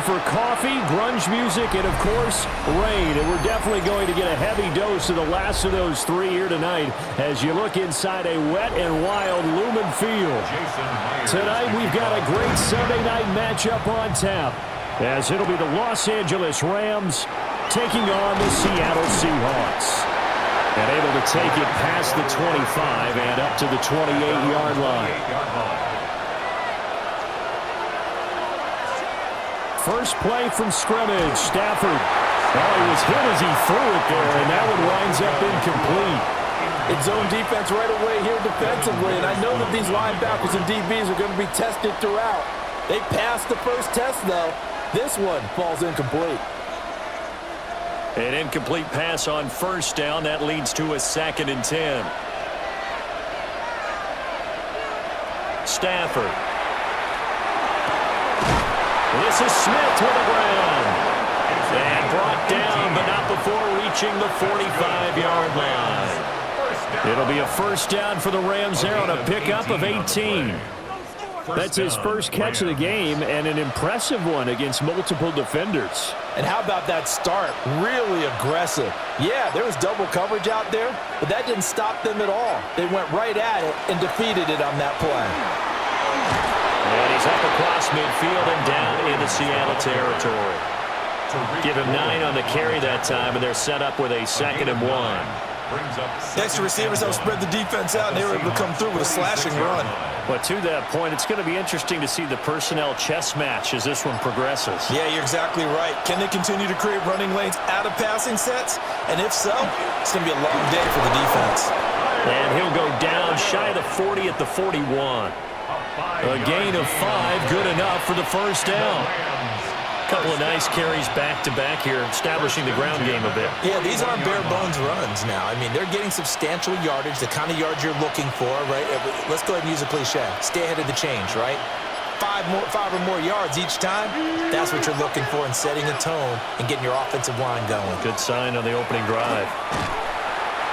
for coffee, grunge music, and, of course, rain. And we're definitely going to get a heavy dose of the last of those three here tonight as you look inside a wet and wild Lumen Field. Tonight we've got a great Sunday night matchup on tap, as it'll be the Los Angeles Rams taking on the Seattle Seahawks. And able to take it past the 25 and up to the 28-yard line. First play from scrimmage, Stafford. Oh, he was hit as he threw it there, and that one winds up incomplete. It's zone defense right away here defensively, and I know that these linebackers and DBs are going to be tested throughout. They passed the first test, though. This one falls incomplete. An incomplete pass on first down. That leads to a 2nd and 10. Stafford. This is Smith to the ground. And brought down, but not before reaching the 45-yard line. It'll be a first down for the Rams there on a pickup of 18. That's his first catch of the game, and an impressive one against multiple defenders. And how about that start? Really aggressive. Yeah, there was double coverage out there, but that didn't stop them at all. They went right at it and defeated it on that play. And he's up across midfield and down into Seattle territory. Give him 9 on the carry that time, and they're set up with a 2nd and 1. Extra receivers have spread the defense out, and they were able to come through with a slashing run. But to that point, it's going to be interesting to see the personnel chess match as this one progresses. Yeah, you're exactly right. Can they continue to create running lanes out of passing sets? And if so, it's going to be a long day for the defense. And he'll go down shy of the 40 at the 41. A gain of 5, good enough for the first down. Couple of nice carries back-to-back here, establishing the ground game a bit. Yeah, these aren't bare-bones runs now. I mean, they're getting substantial yardage, the kind of yards you're looking for, right? Let's go ahead and use a cliche. Stay ahead of the change, right? 5 or more yards each time, that's what you're looking for in setting a tone and getting your offensive line going. Good sign on the opening drive.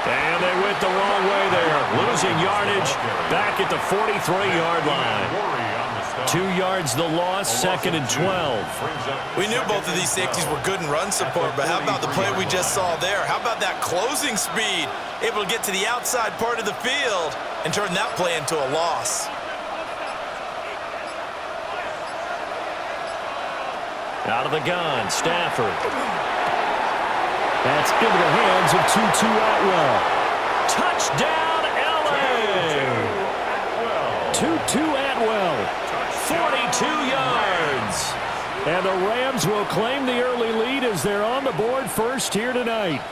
And they went the wrong way there. Losing yardage back at the 43-yard line. 2 yards the loss, 2nd and 12. We knew both of these safeties were good in run support, but how about the play we just saw there? How about that closing speed? Able to get to the outside part of the field and turn that play into a loss. Out of the gun, Stafford. That's into the hands of Tutu Atwell. Touchdown, L.A. Tutu Atwell. 42 yards. And the Rams will claim the early lead as they're on the board first here tonight.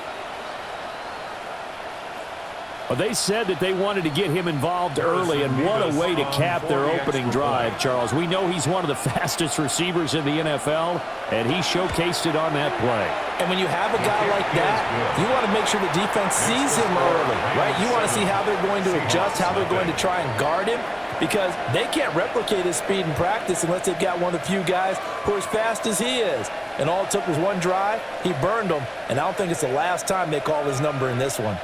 Well, they said that they wanted to get him involved early, and what a way to cap their opening drive, Charles. We know he's one of the fastest receivers in the NFL, and he showcased it on that play. And when you have a guy like that, you want to make sure the defense sees him early, right? You want to see how they're going to adjust, how they're going to try and guard him, because they can't replicate his speed in practice unless they've got one of the few guys who are as fast as he is. And all it took was one drive. He burned them, and I don't think it's the last time they call his number in this one.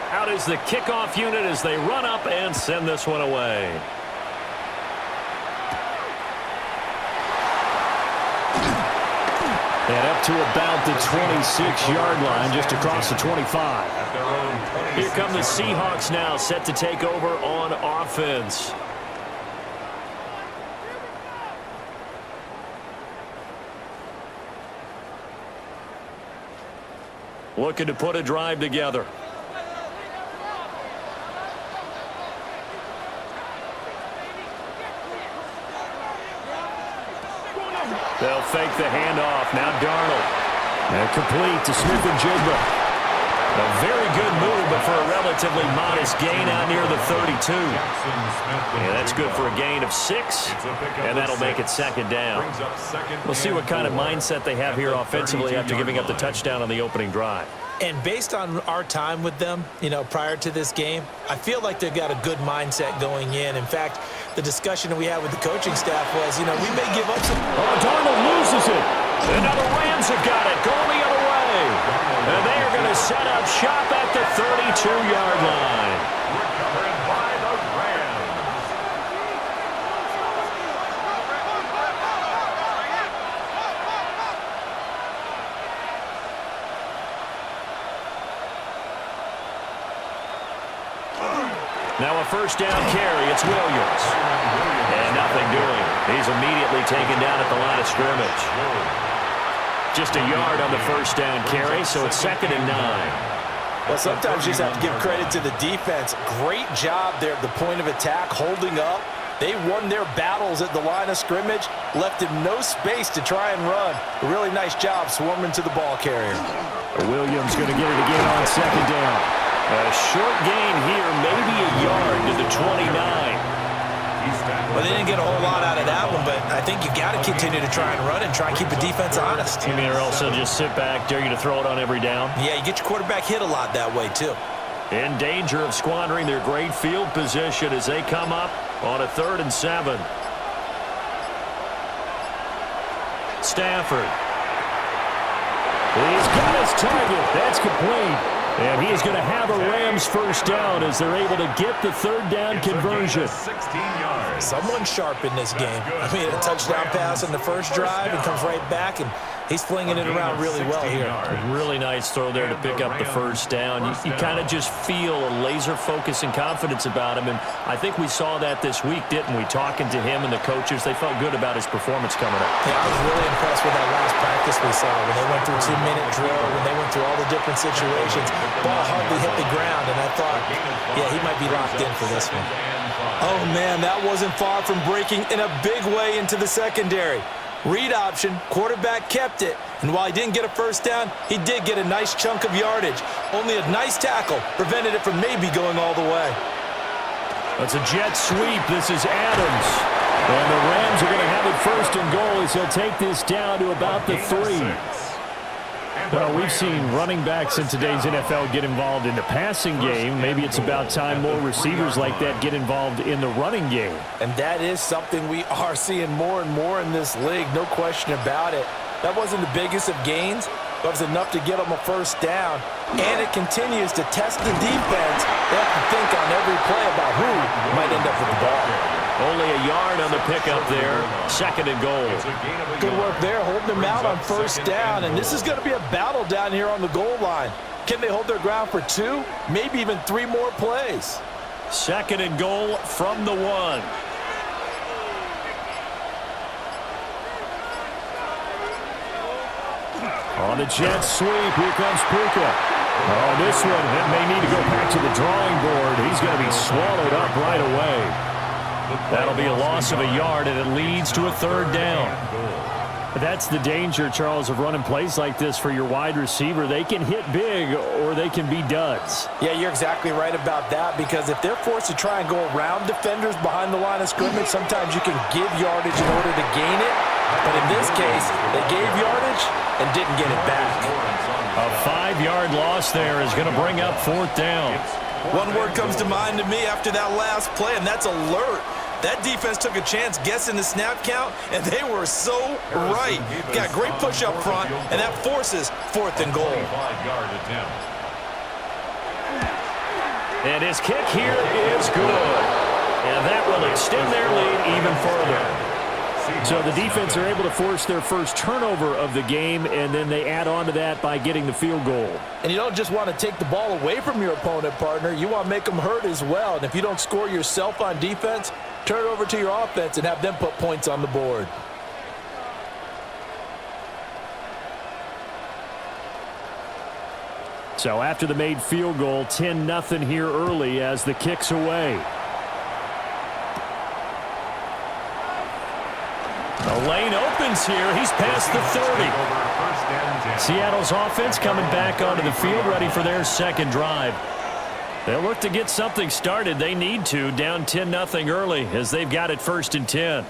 Out is the kickoff unit as they run up and send this one away. And up to about the 26-yard line, just across the 25. Here come the Seahawks now, set to take over on offense. Looking to put a drive together. They'll fake the handoff. Now Darnold. And complete to Smith-Njigba. A very good move, but for a relatively modest gain out near the 32. Yeah, that's good for a gain of 6, and that'll make it 2nd down. We'll see what kind of mindset they have here offensively after giving up the touchdown on the opening drive. And based on our time with them, you know, prior to this game, I feel like they've got a good mindset going in. In fact, the discussion that we had with the coaching staff was, you know, we may give up some. Oh, Darnold loses it. And now the Rams have got it. Going the other way. And they are going to set up shop at the 32-yard line. Now a first down carry. It's Williams. And nothing doing. He's immediately taken down at the line of scrimmage. Just a yard on the first down carry, so it's 2nd and 9. Well, sometimes you just have to give credit to the defense. Great job there at the point of attack, holding up. They won their battles at the line of scrimmage, left him no space to try and run. A really nice job swarming to the ball carrier. Williams going to get it again on 2nd down. A short gain here, maybe a yard to the 29. Well, they didn't get a whole lot out of that one, but I think you got to continue to try and run and try and keep the defense honest. You mean, or also just sit back, dare you to throw it on every down? Yeah, you get your quarterback hit a lot that way, too. In danger of squandering their great field position as they come up on a 3rd and 7. Stafford. He's got his target. That's complete. And he is going to have a Rams first down as they're able to get the 3rd down conversion. 16 yards. Someone sharp in this game. I mean, a touchdown pass in the first drive and comes right back, and he's flinging it around really well here. A really nice throw there to pick up the first down. You kind of just feel a laser focus and confidence about him, and I think we saw that this week, didn't we? Talking to him and the coaches, they felt good about his performance coming up. Yeah, I was really impressed with that last practice we saw when they went through 2-minute drill, when they went through all the different situations. Ball hardly hit the ground, and I thought, yeah, he might be locked in for this one. Oh, man, that wasn't far from breaking in a big way into the secondary. Read option, quarterback kept it, and while he didn't get a first down, he did get a nice chunk of yardage. Only a nice tackle prevented it from maybe going all the way. That's a jet sweep. This is Adams. And the Rams are going to have it 1st and goal as he'll take this down to about the 3. Well, we've seen running backs in today's NFL get involved in the passing game. Maybe it's about time more receivers like that get involved in the running game. And that is something we are seeing more and more in this league, no question about it. That wasn't the biggest of gains, but it was enough to get them a first down. And it continues to test the defense. They have to think on every play about who might end up with the ball. Only a yard on the pickup there. 2nd and goal. Good work there, holding them out on first down. And this is going to be a battle down here on the goal line. Can they hold their ground for 2, maybe even 3 more plays? 2nd and goal from the 1. On the jet sweep, here comes Puka. On this one, it may need to go back to the drawing board. He's going to be swallowed up right away. That'll be a loss of a yard, and it leads to a 3rd down. That's the danger, Charles, of running plays like this for your wide receiver. They can hit big, or they can be duds. Yeah, you're exactly right about that, because if they're forced to try and go around defenders behind the line of scrimmage, sometimes you can give yardage in order to gain it. But in this case, they gave yardage and didn't get it back. A 5-yard loss there is going to bring up 4th down. One word comes to mind to me after that last play, and that's alert. That defense took a chance guessing the snap count, and they were so right. Got a great push up front, and that forces 4th and goal. And his kick here is good. And that will extend their lead even further. So the defense are able to force their first turnover of the game, and then they add on to that by getting the field goal. And you don't just want to take the ball away from your opponent, partner. You want to make them hurt as well. And if you don't score yourself on defense, turn it over to your offense and have them put points on the board. So after the made field goal, 10-0 here early as the kick's away. The lane opens here. He's past the 30. Seattle's offense coming back onto the field, ready for their 2nd drive. They'll look to get something started. They need to, down 10-0 early as they've got it 1st and 10.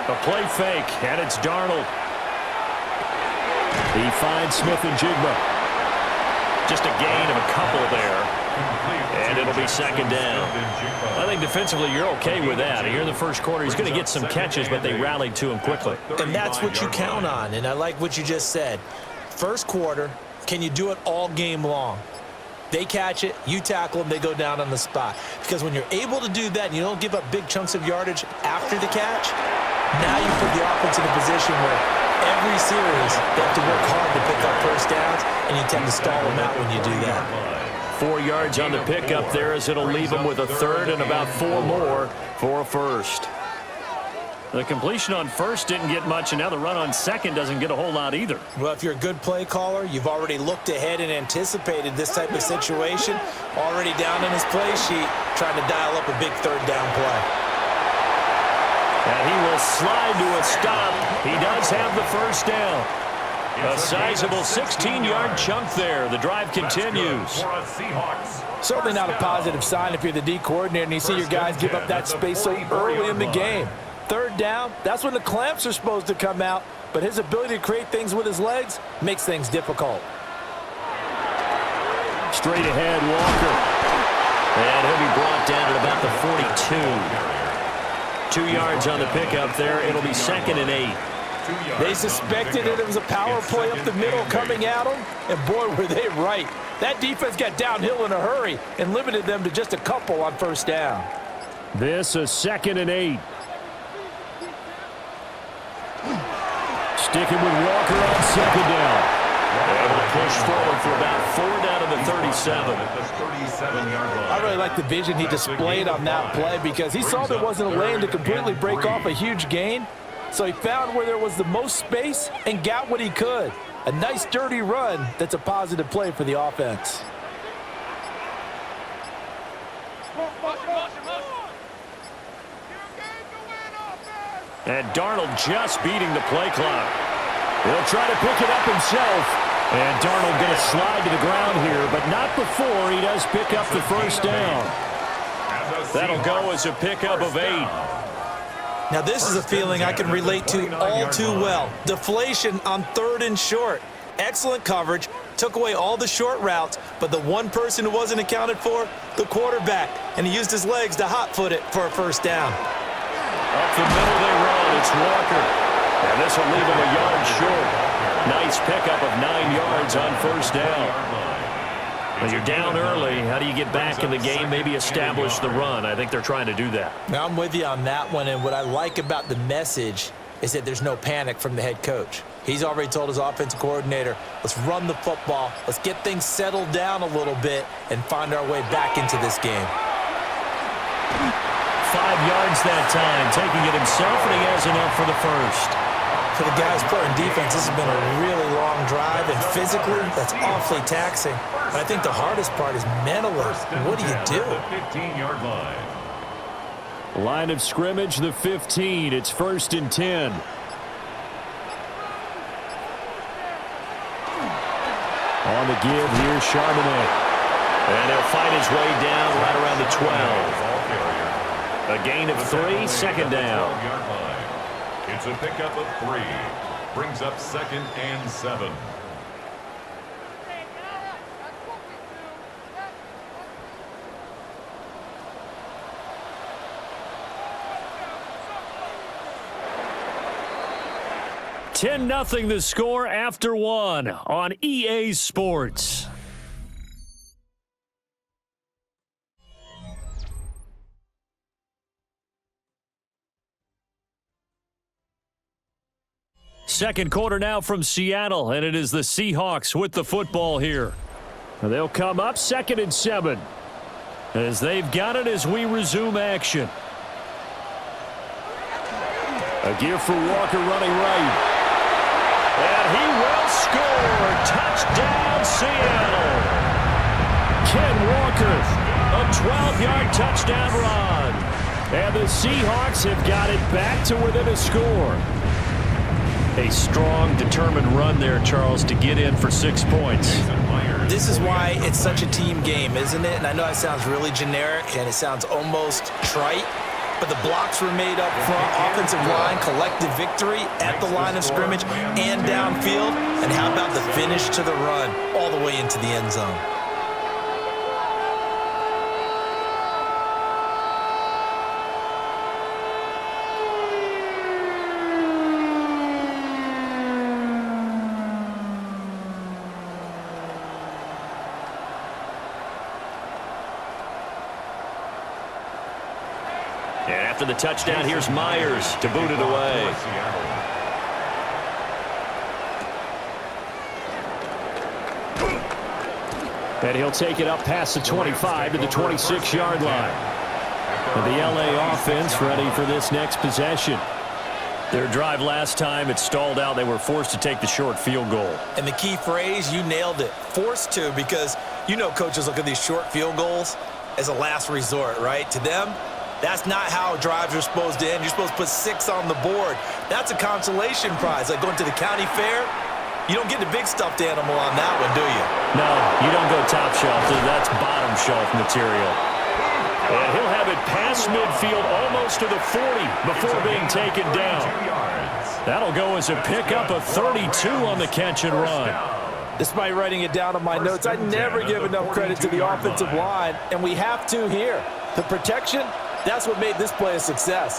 A play fake, and it's Darnold. He finds Smith-Njigba. Just a gain of a couple there. And it'll be 2nd down. I think defensively you're okay with that. Here in the first quarter, he's going to get some catches, but they rallied to him quickly. And that's what you count on, and I like what you just said. First quarter, can you do it all game long? They catch it, you tackle them, they go down on the spot. Because when you're able to do that and you don't give up big chunks of yardage after the catch, now you put the offense in a position where every series they have to work hard to pick up first downs, and you tend to stall them out when you do that. 4 yards on the pickup there as it'll leave them with a third and about 4 more for a first. The completion on first didn't get much, and now the run on second doesn't get a whole lot either. Well, if you're a good play caller, you've already looked ahead and anticipated this type of situation, already down in his play sheet, trying to dial up a big third down play. And he will slide to a stop. He does have the first down. A sizable 16-yard chunk there. The drive continues. Certainly not a positive sign if you're the D coordinator and you see your guys give up that space so early in the game. Third down, that's when the clamps are supposed to come out, but his ability to create things with his legs makes things difficult. Straight ahead, Walker. And he'll be brought down at about the 42. 2 yards on the pickup there. It'll be second and 8. They suspected it was a power play up the middle coming at them, and boy, were they right. That defense got downhill in a hurry and limited them to just a couple on first down. This is second and 8. Sticking with Walker on second down. Able to push forward for about 4 down to the 37. I really like the vision he displayed on that play because he saw there wasn't a lane to completely break off a huge gain. So he found where there was the most space and got what he could. A nice, dirty run that's a positive play for the offense. And Darnold just beating the play clock. He'll try to pick it up himself. And Darnold going to slide to the ground here, but not before he does pick up the first down. That'll go as a pickup of 8. Now this is a feeling I can relate to all too well. Deflation on third and short. Excellent coverage, took away all the short routes, but the one person who wasn't accounted for, the quarterback, and he used his legs to hot-foot it for a first down. Up the middle they run, it's Walker. And this will leave him a yard short. Nice pickup of 9 yards on first down. When you're down early, how do you get back in the game, maybe establish the run? I think they're trying to do that. Now, I'm with you on that one, and what I like about the message is that there's no panic from the head coach. He's already told his offensive coordinator, let's run the football, let's get things settled down a little bit, and find our way back into this game. 5 yards that time, taking it himself, and he has enough for the first. For the guys playing defense, this has been a really long drive, and physically, that's awfully taxing. But I think the hardest part is mentally. What do you do? 15-yard line. Line of scrimmage, the 15. It's first and 10. On the give, here's Charbonnet. And he'll fight his way down right around the 12. A gain of 3, second down. It's a pickup of 3. Brings up second and 7. Ten 0 the score after 1 on EA Sports. Second quarter now from Seattle, and it is the Seahawks with the football here. They'll come up second and 7 as they've got it as we resume action. A give for Walker running right. And he will score. Touchdown, Seattle. Ken Walker, a 12-yard touchdown run. And the Seahawks have got it back to within a score. A strong, determined run there, Charles, to get in for 6 points. This is why it's such a team game, isn't it? And I know it sounds really generic and it sounds almost trite, but the blocks were made up front, offensive line, collective victory at the line of scrimmage and downfield. And how about the finish to the run all the way into the end zone? after the touchdown. Here's Myers to boot it away. And he'll take it up past the 25 to the 26-yard line. And the LA offense ready for this next possession. Their drive last time, it stalled out. They were forced to take the short field goal. And the key phrase, you nailed it. Forced to, because you know coaches look at these short field goals as a last resort, right? To them, that's not how drives are supposed to end. You're supposed to put 6 on the board. That's a consolation prize. Like going to the county fair, you don't get the big stuffed animal on that one, do you? No, you don't go top shelf. That's bottom shelf material. And he'll have it past midfield almost to the 40 before being taken down. That'll go as a pickup of 32 on the catch and run. Despite writing it down on my notes, I never give enough credit to the offensive line, and we have to here. The protection, that's what made this play a success.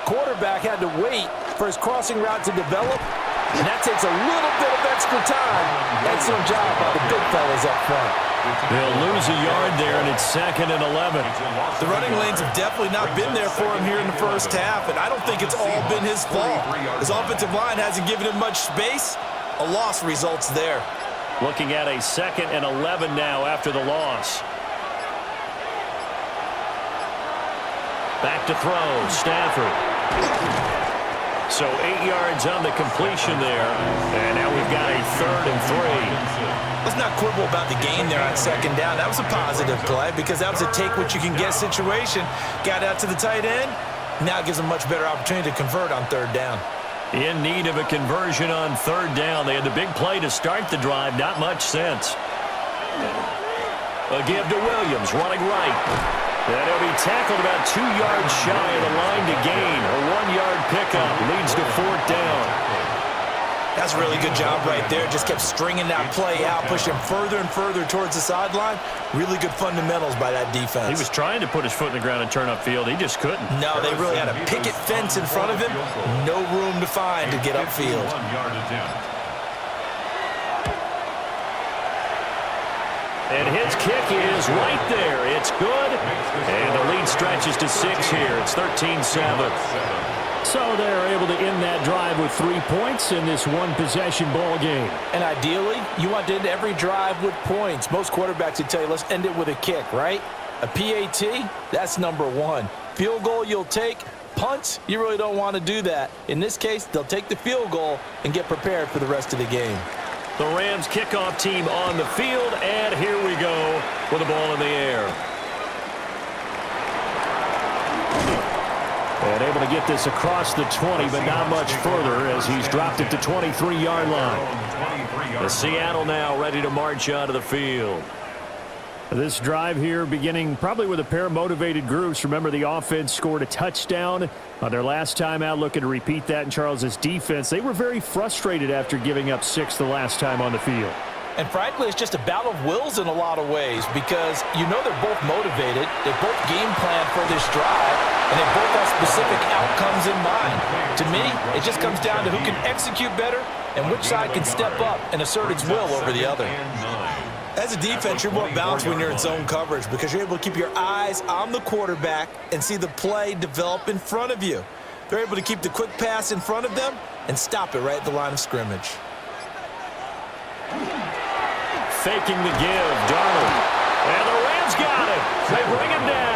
Quarterback had to wait for his crossing route to develop, and that takes a little bit of extra time. Excellent job by the big fellas up front. They'll lose a yard there, and it's 2nd and 11. The running lanes have definitely not been there for him here in the first half, and I don't think it's all been his fault. His offensive line hasn't given him much space. A loss results there. Looking at a 2nd and 11 now after the loss. Back to throw, Stafford. So 8 yards on the completion there, and now we've got a 3rd and 3. Let's not quibble about the game there on 2nd down. That was a positive play because that was a take-what-you-can-get situation. Got out to the tight end. Now it gives them a much better opportunity to convert on 3rd down. In need of a conversion on 3rd down. They had the big play to start the drive. Not much sense. A give to Williams, running right. And he'll be tackled about 2 yards shy of the line to gain. A 1-yard pickup leads to 4th down. That's a really good job right there. Just kept stringing that play out, pushing further and further towards the sideline. Really good fundamentals by that defense. He was trying to put his foot in the ground and turn upfield. He just couldn't. No, they really had a picket fence in front of him. No room to find to get upfield. And his kick is right there. It's good. And the lead stretches to 6 here. It's 13-7. So they're able to end that drive with 3 points in this one-possession ball game. And ideally, you want to end every drive with points. Most quarterbacks would tell you, let's end it with a kick, right? A PAT, that's number 1. Field goal you'll take. Punts, you really don't want to do that. In this case, they'll take the field goal and get prepared for the rest of the game. The Rams kickoff team on the field, and here we go with the ball in the air. And able to get this across the 20, but not much further as he's dropped it to 23-yard line. The Seattle now ready to march onto the field. This drive here beginning probably with a pair of motivated groups. Remember, the offense scored a touchdown on their last time out. Looking to repeat that in Charles's defense. They were very frustrated after giving up 6 the last time on the field. And frankly, it's just a battle of wills in a lot of ways because you know they're both motivated. They both game plan for this drive, and they both have specific outcomes in mind. To me, it just comes down to who can execute better and which side can step up and assert its will over the other. As a defense, you're more balanced when you're in zone coverage because you're able to keep your eyes on the quarterback and see the play develop in front of you. They're able to keep the quick pass in front of them and stop it right at the line of scrimmage. Faking the give, Darnold. And the Rams got it. They bring him down.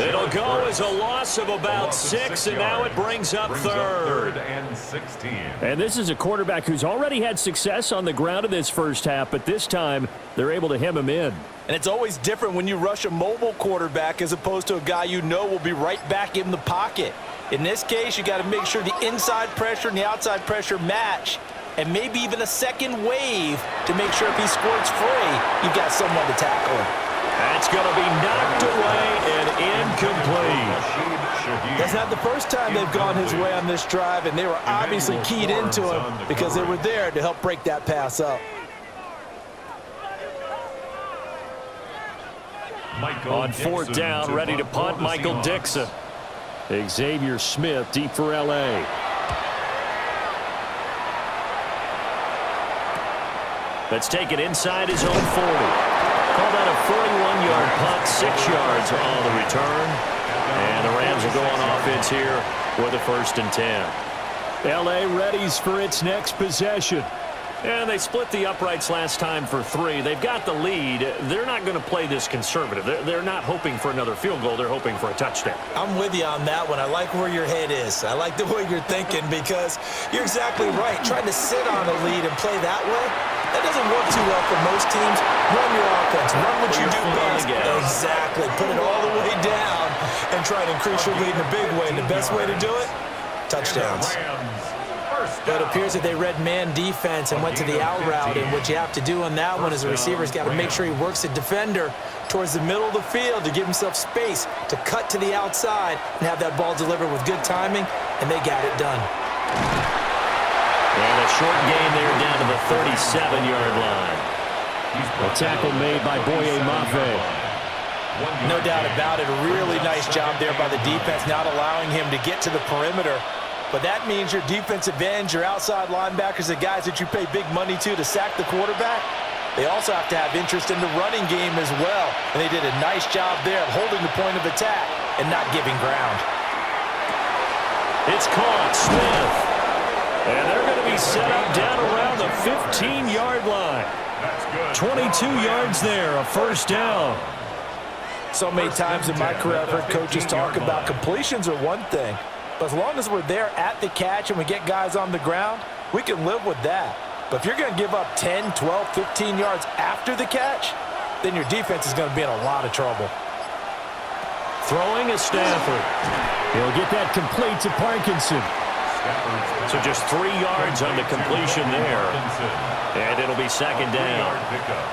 It'll go as a loss of about 6, and now it brings up 3rd and 16. And this is a quarterback who's already had success on the ground in this first half, but this time they're able to hem him in. And it's always different when you rush a mobile quarterback as opposed to a guy you know will be right back in the pocket. In this case, you got to make sure the inside pressure and the outside pressure match, and maybe even a second wave to make sure if he squirts free, you've got someone to tackle him. That's going to be knocked away and incomplete. That's not the first time they've gone his way on this drive, and they were obviously keyed into him because they were there to help break that pass up. On 4th down, ready to punt, Michael Dixon. Xavier Smith deep for L.A. Let's take it inside his own 40. Call that a 41-yard punt, 6 yards on the return. And the Rams will go on offense here with a 1st and 10. L.A. readies for its next possession. And they split the uprights last time for 3. They've got the lead. They're not going to play this conservative. They're not hoping for another field goal. They're hoping for a touchdown. I'm with you on that one. I like where your head is. I like the way you're thinking because you're exactly right. Trying to sit on a lead and play that way, that doesn't work too well for most teams. Run your offense. Run what you do best. Exactly. Put it all the way down and try to increase your lead in a big way. And the best way to do it, touchdowns. But it appears that they read man defense and went to the out route, and what you have to do on that one is the receiver's got to make sure he works the defender towards the middle of the field to give himself space to cut to the outside and have that ball delivered with good timing, and they got it done. And a short gain there down to the 37-yard line. A tackle made by Boye Mafe. No doubt about it. A really nice job there by the defense, not allowing him to get to the perimeter. But that means your defensive ends, your outside linebackers, the guys that you pay big money to sack the quarterback, they also have to have interest in the running game as well. And they did a nice job there of holding the point of attack and not giving ground. It's caught, Smith. And they're going to be set up down around the 15-yard line. 22 yards there, a 1st down. So many times in my career, I've heard coaches talk about completions are one thing. But as long as we're there at the catch and we get guys on the ground, we can live with that. But if you're going to give up 10, 12, 15 yards after the catch, then your defense is going to be in a lot of trouble. Throwing is Stafford. He'll get that complete to Parkinson. So just 3 yards on the completion there. And it'll be 2nd down.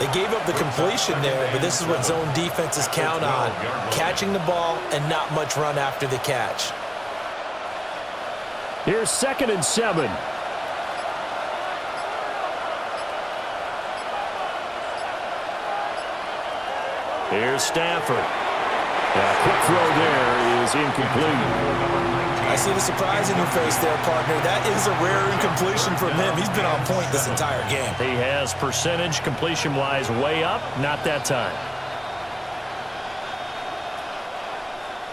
They gave up the completion there, but this is what zone defenses count on. Catching the ball and not much run after the catch. Here's 2nd and 7. Here's Stafford. A quick throw there is incomplete. I see the surprise in your face there, partner. That is a rare incompletion from him. He's been on point this entire game. He has percentage completion-wise way up, not that time.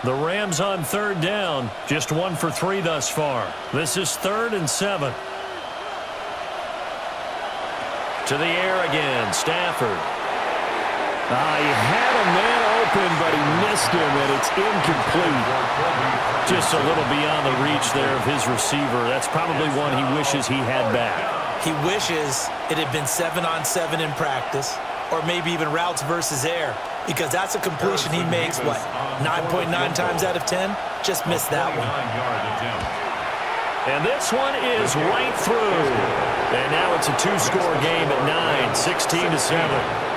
The Rams on 3rd down, just 1 for 3 thus far. This is 3rd and 7. To the air again, Stafford. He had a man open, but he missed him, and it's incomplete. Just a little beyond the reach there of his receiver. That's probably one he wishes he had back. He wishes it had been 7-on-7 in practice, or maybe even routes versus air, because that's a completion he makes, 9.9 times out of 10? Just missed that one. And this one is right through. And now it's a 2-score game at 9, 16-7.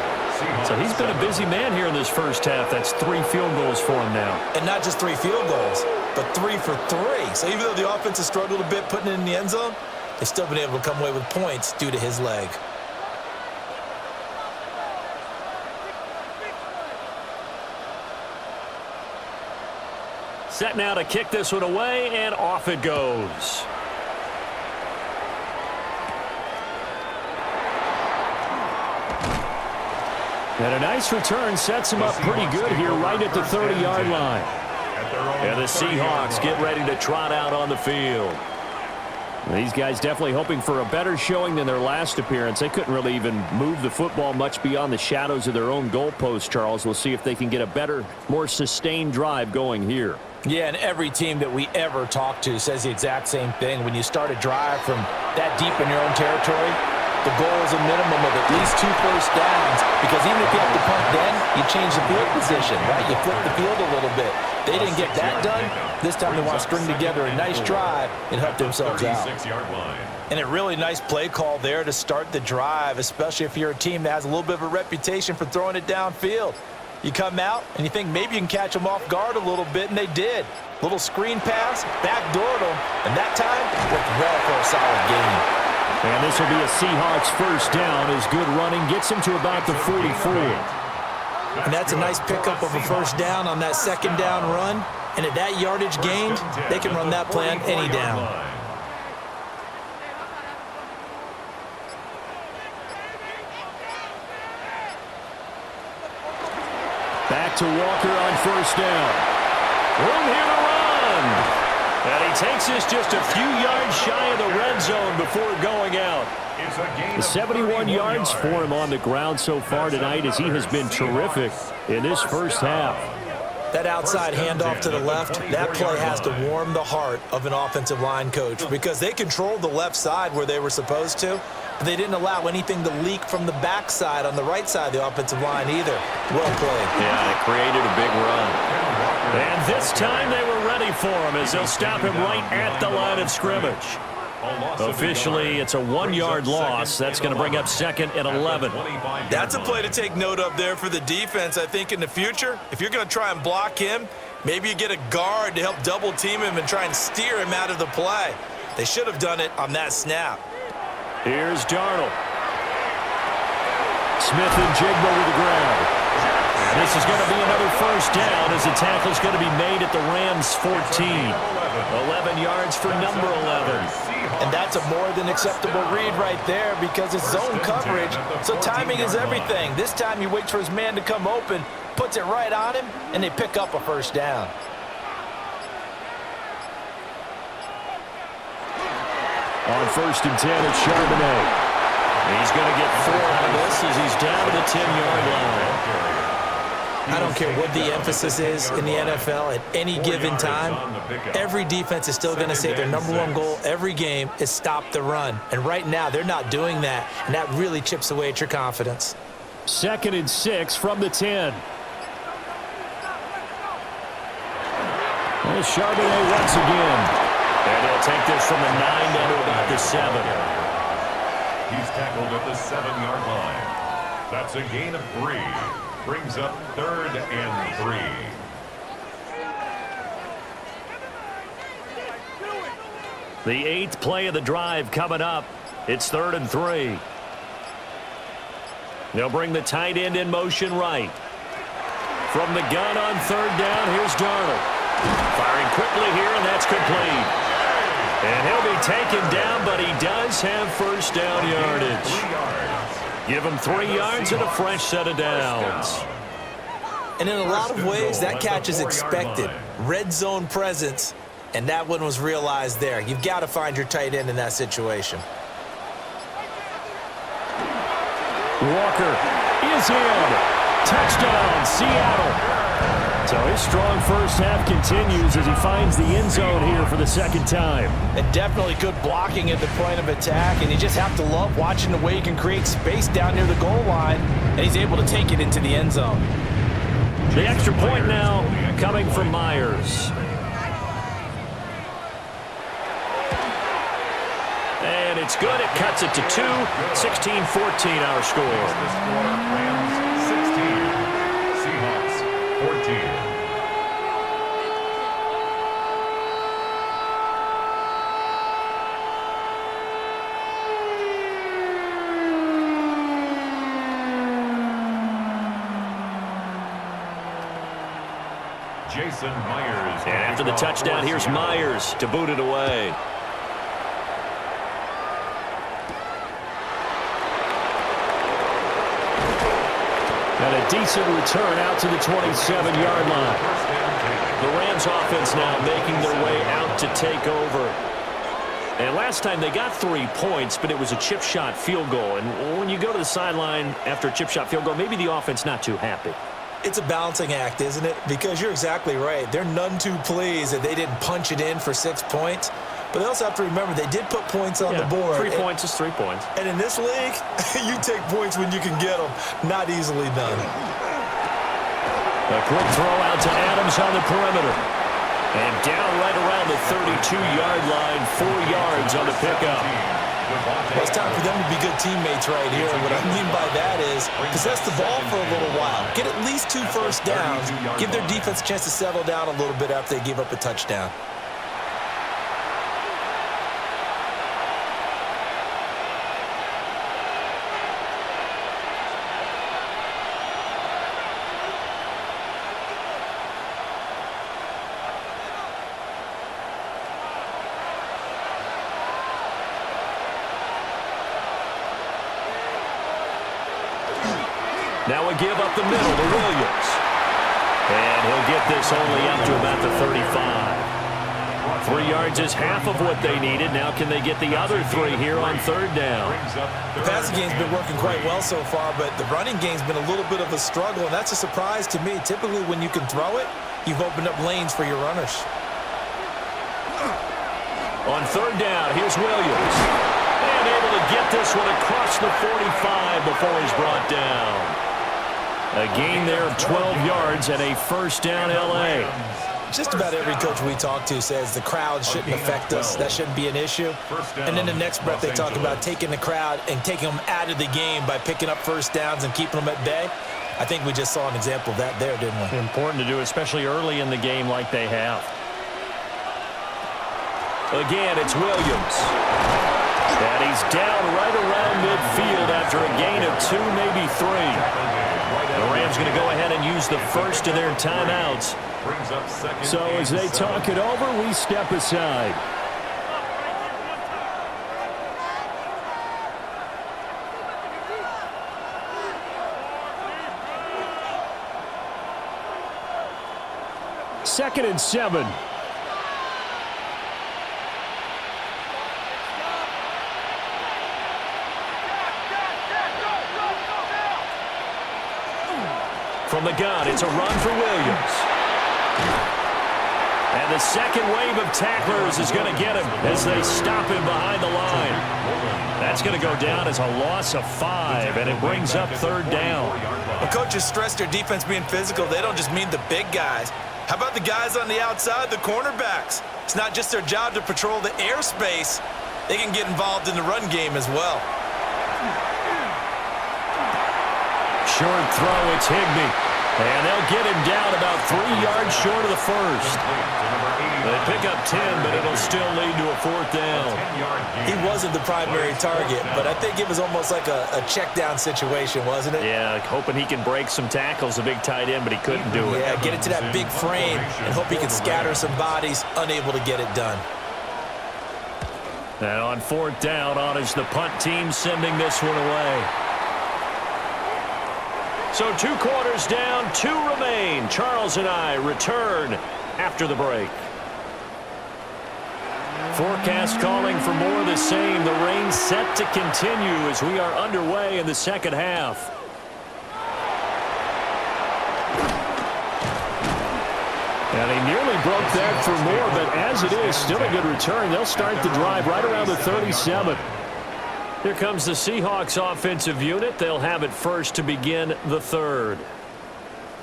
So he's been a busy man here in this first half. That's 3 field goals for him now. And not just 3 field goals, but 3 for 3. So even though the offense has struggled a bit putting it in the end zone, they've still been able to come away with points due to his leg. Set now to kick this one away, and off it goes. And a nice return sets him up pretty good here right at the 30-yard line. And the Seahawks get ready to trot out on the field. These guys definitely hoping for a better showing than their last appearance. They couldn't really even move the football much beyond the shadows of their own goalpost, Charles. We'll see if they can get a better, more sustained drive going here. Yeah, and every team that we ever talk to says the exact same thing. When you start a drive from that deep in your own territory, the goal is a minimum of at least 2 first downs, because even if you have to punt then, you change the field position, right? You flip the field a little bit. They didn't get that done. This time they want to string together a nice drive and help themselves out. And a really nice play call there to start the drive, especially if you're a team that has a little bit of a reputation for throwing it downfield. You come out and you think maybe you can catch them off guard a little bit, and they did. Little screen pass, backdoored them, and that time worked well for a solid gain. And this will be a Seahawks first down as good running gets him to about the 44. And that's a nice pickup of a first down on that 2nd down run. And at that yardage gained, they can run that play on any down. Back to Walker on first down. Room here to run. And he takes this just a few yards shy of the red zone before going out. 71 yards for him on the ground so far tonight as he has been terrific in this first half. That outside handoff to the left, that play has to warm the heart of an offensive line coach because they controlled the left side where they were supposed to, but they didn't allow anything to leak from the backside on the right side of the offensive line either. Well played. Yeah, it created a big run. And this time they were ready for him as they'll stop him right at the line of scrimmage. Officially, it's a 1-yard loss. That's going to bring up 2nd and 11. That's a play to take note of there for the defense, I think, in the future. If you're going to try and block him, maybe you get a guard to help double team him and try and steer him out of the play. They should have done it on that snap. Here's Darnold. Smith-Njigba with the ground. This is going to be another first down as the tackle is going to be made at the Rams' 14. 11 yards for number 11. And that's a more than acceptable read right there because it's zone coverage, so timing is everything. This time he waits for his man to come open, puts it right on him, and they pick up a first down. On 1st and 10, it's Charbonnet. He's going to get 4 out of this as he's down to the 10-yard line. I don't care what the emphasis is in the NFL at any given time. Every defense is still going to say their #1 goal every game is stop the run. And right now, they're not doing that, and that really chips away at your confidence. 2nd and 6 from the 10. There's Charbonnet once again. And he'll take this from the 9 down to about the 7. He's tackled at the 7-yard line. That's a gain of 3. Brings up 3rd and 3. The 8th play of the drive coming up. It's 3rd and 3. They'll bring the tight end in motion right. From the gun on 3rd down, here's Darnold. Firing quickly here, and that's complete. And he'll be taken down, but he does have first down yardage. Give him 3 yards and a fresh set of downs. And in a lot of ways, that catch is expected. Red zone presence, and that one was realized there. You've got to find your tight end in that situation. Walker is in. Touchdown, Seattle. So his strong first half continues as he finds the end zone here for the 2nd time. And definitely good blocking at the point of attack, and you just have to love watching the way he can create space down near the goal line, and he's able to take it into the end zone. The extra point now coming from Myers. And it's good. It cuts it to 2. 16-14 our score. Rams 16. Seahawks 14. Jason Myers. And after the touchdown, here's Myers to boot it away. And a decent return out to the 27-yard line. The Rams offense now making their way out to take over. And last time they got 3 points, but it was a chip shot field goal. And when you go to the sideline after a chip shot field goal, maybe the offense not too happy. It's a balancing act, isn't it? Because you're exactly right. They're none too pleased that they didn't punch it in for 6 points. But they also have to remember they did put points on the board. 3 points is 3 points. And in this league, you take points when you can get them. Not easily done. A quick throw out to Adams on the perimeter. And down right around the 32-yard line, 4 yards on the pickup. Well, it's time for them to be good teammates right here. And what I mean by that is possess the ball for a little while. Get at least 2 first downs. Give their defense a chance to settle down a little bit after they give up a touchdown. Now we give up the middle to Williams. And he'll get this only up to about the 35. 3 yards is half of what they needed. Now can they get the other 3 here on third down? The passing game's been working quite well so far, but the running game's been a little bit of a struggle, and that's a surprise to me. Typically, when you can throw it, you've opened up lanes for your runners. On third down, here's Williams. And able to get this one across the 45 before he's brought down. A gain there of 12 yards and a first down L.A. Just about every coach we talk to says the crowd shouldn't affect us. That shouldn't be an issue. And then the next breath they talk about taking the crowd and taking them out of the game by picking up first downs and keeping them at bay. I think we just saw an example of that there, didn't we? Important to do, especially early in the game like they have. Again, it's Williams. And he's down right around midfield after a gain of 2, maybe 3. The Rams going to go ahead and use the first of their timeouts. So as they talk it over, we step aside. Second and 7. From the gun, it's a run for Williams. And the second wave of tacklers is going to get him as they stop him behind the line. That's going to go down as a loss of 5, and it brings up third down. When coaches stress their defense being physical, they don't just mean the big guys. How about the guys on the outside, the cornerbacks? It's not just their job to patrol the airspace. They can get involved in the run game as well. Short throw, it's Higbee. And they'll get him down about 3 yards short of the first. They pick up 10, but it'll still lead to a fourth down. He wasn't the primary target, but I think it was almost like a check down situation, wasn't it? Yeah, hoping he can break some tackles, a big tight end, but he couldn't do it. Yeah, get it to that big frame and hope he can scatter some bodies, unable to get it done. And on fourth down, on is the punt team sending this one away. So 2 quarters down, 2 remain. Charles and I return after the break. Forecast calling for more of the same. The rain set to continue as we are underway in the second half. And he nearly broke that for more, but as it is, still a good return. They'll start the drive right around the 37. Here comes the Seahawks offensive unit. They'll have it first to begin the third.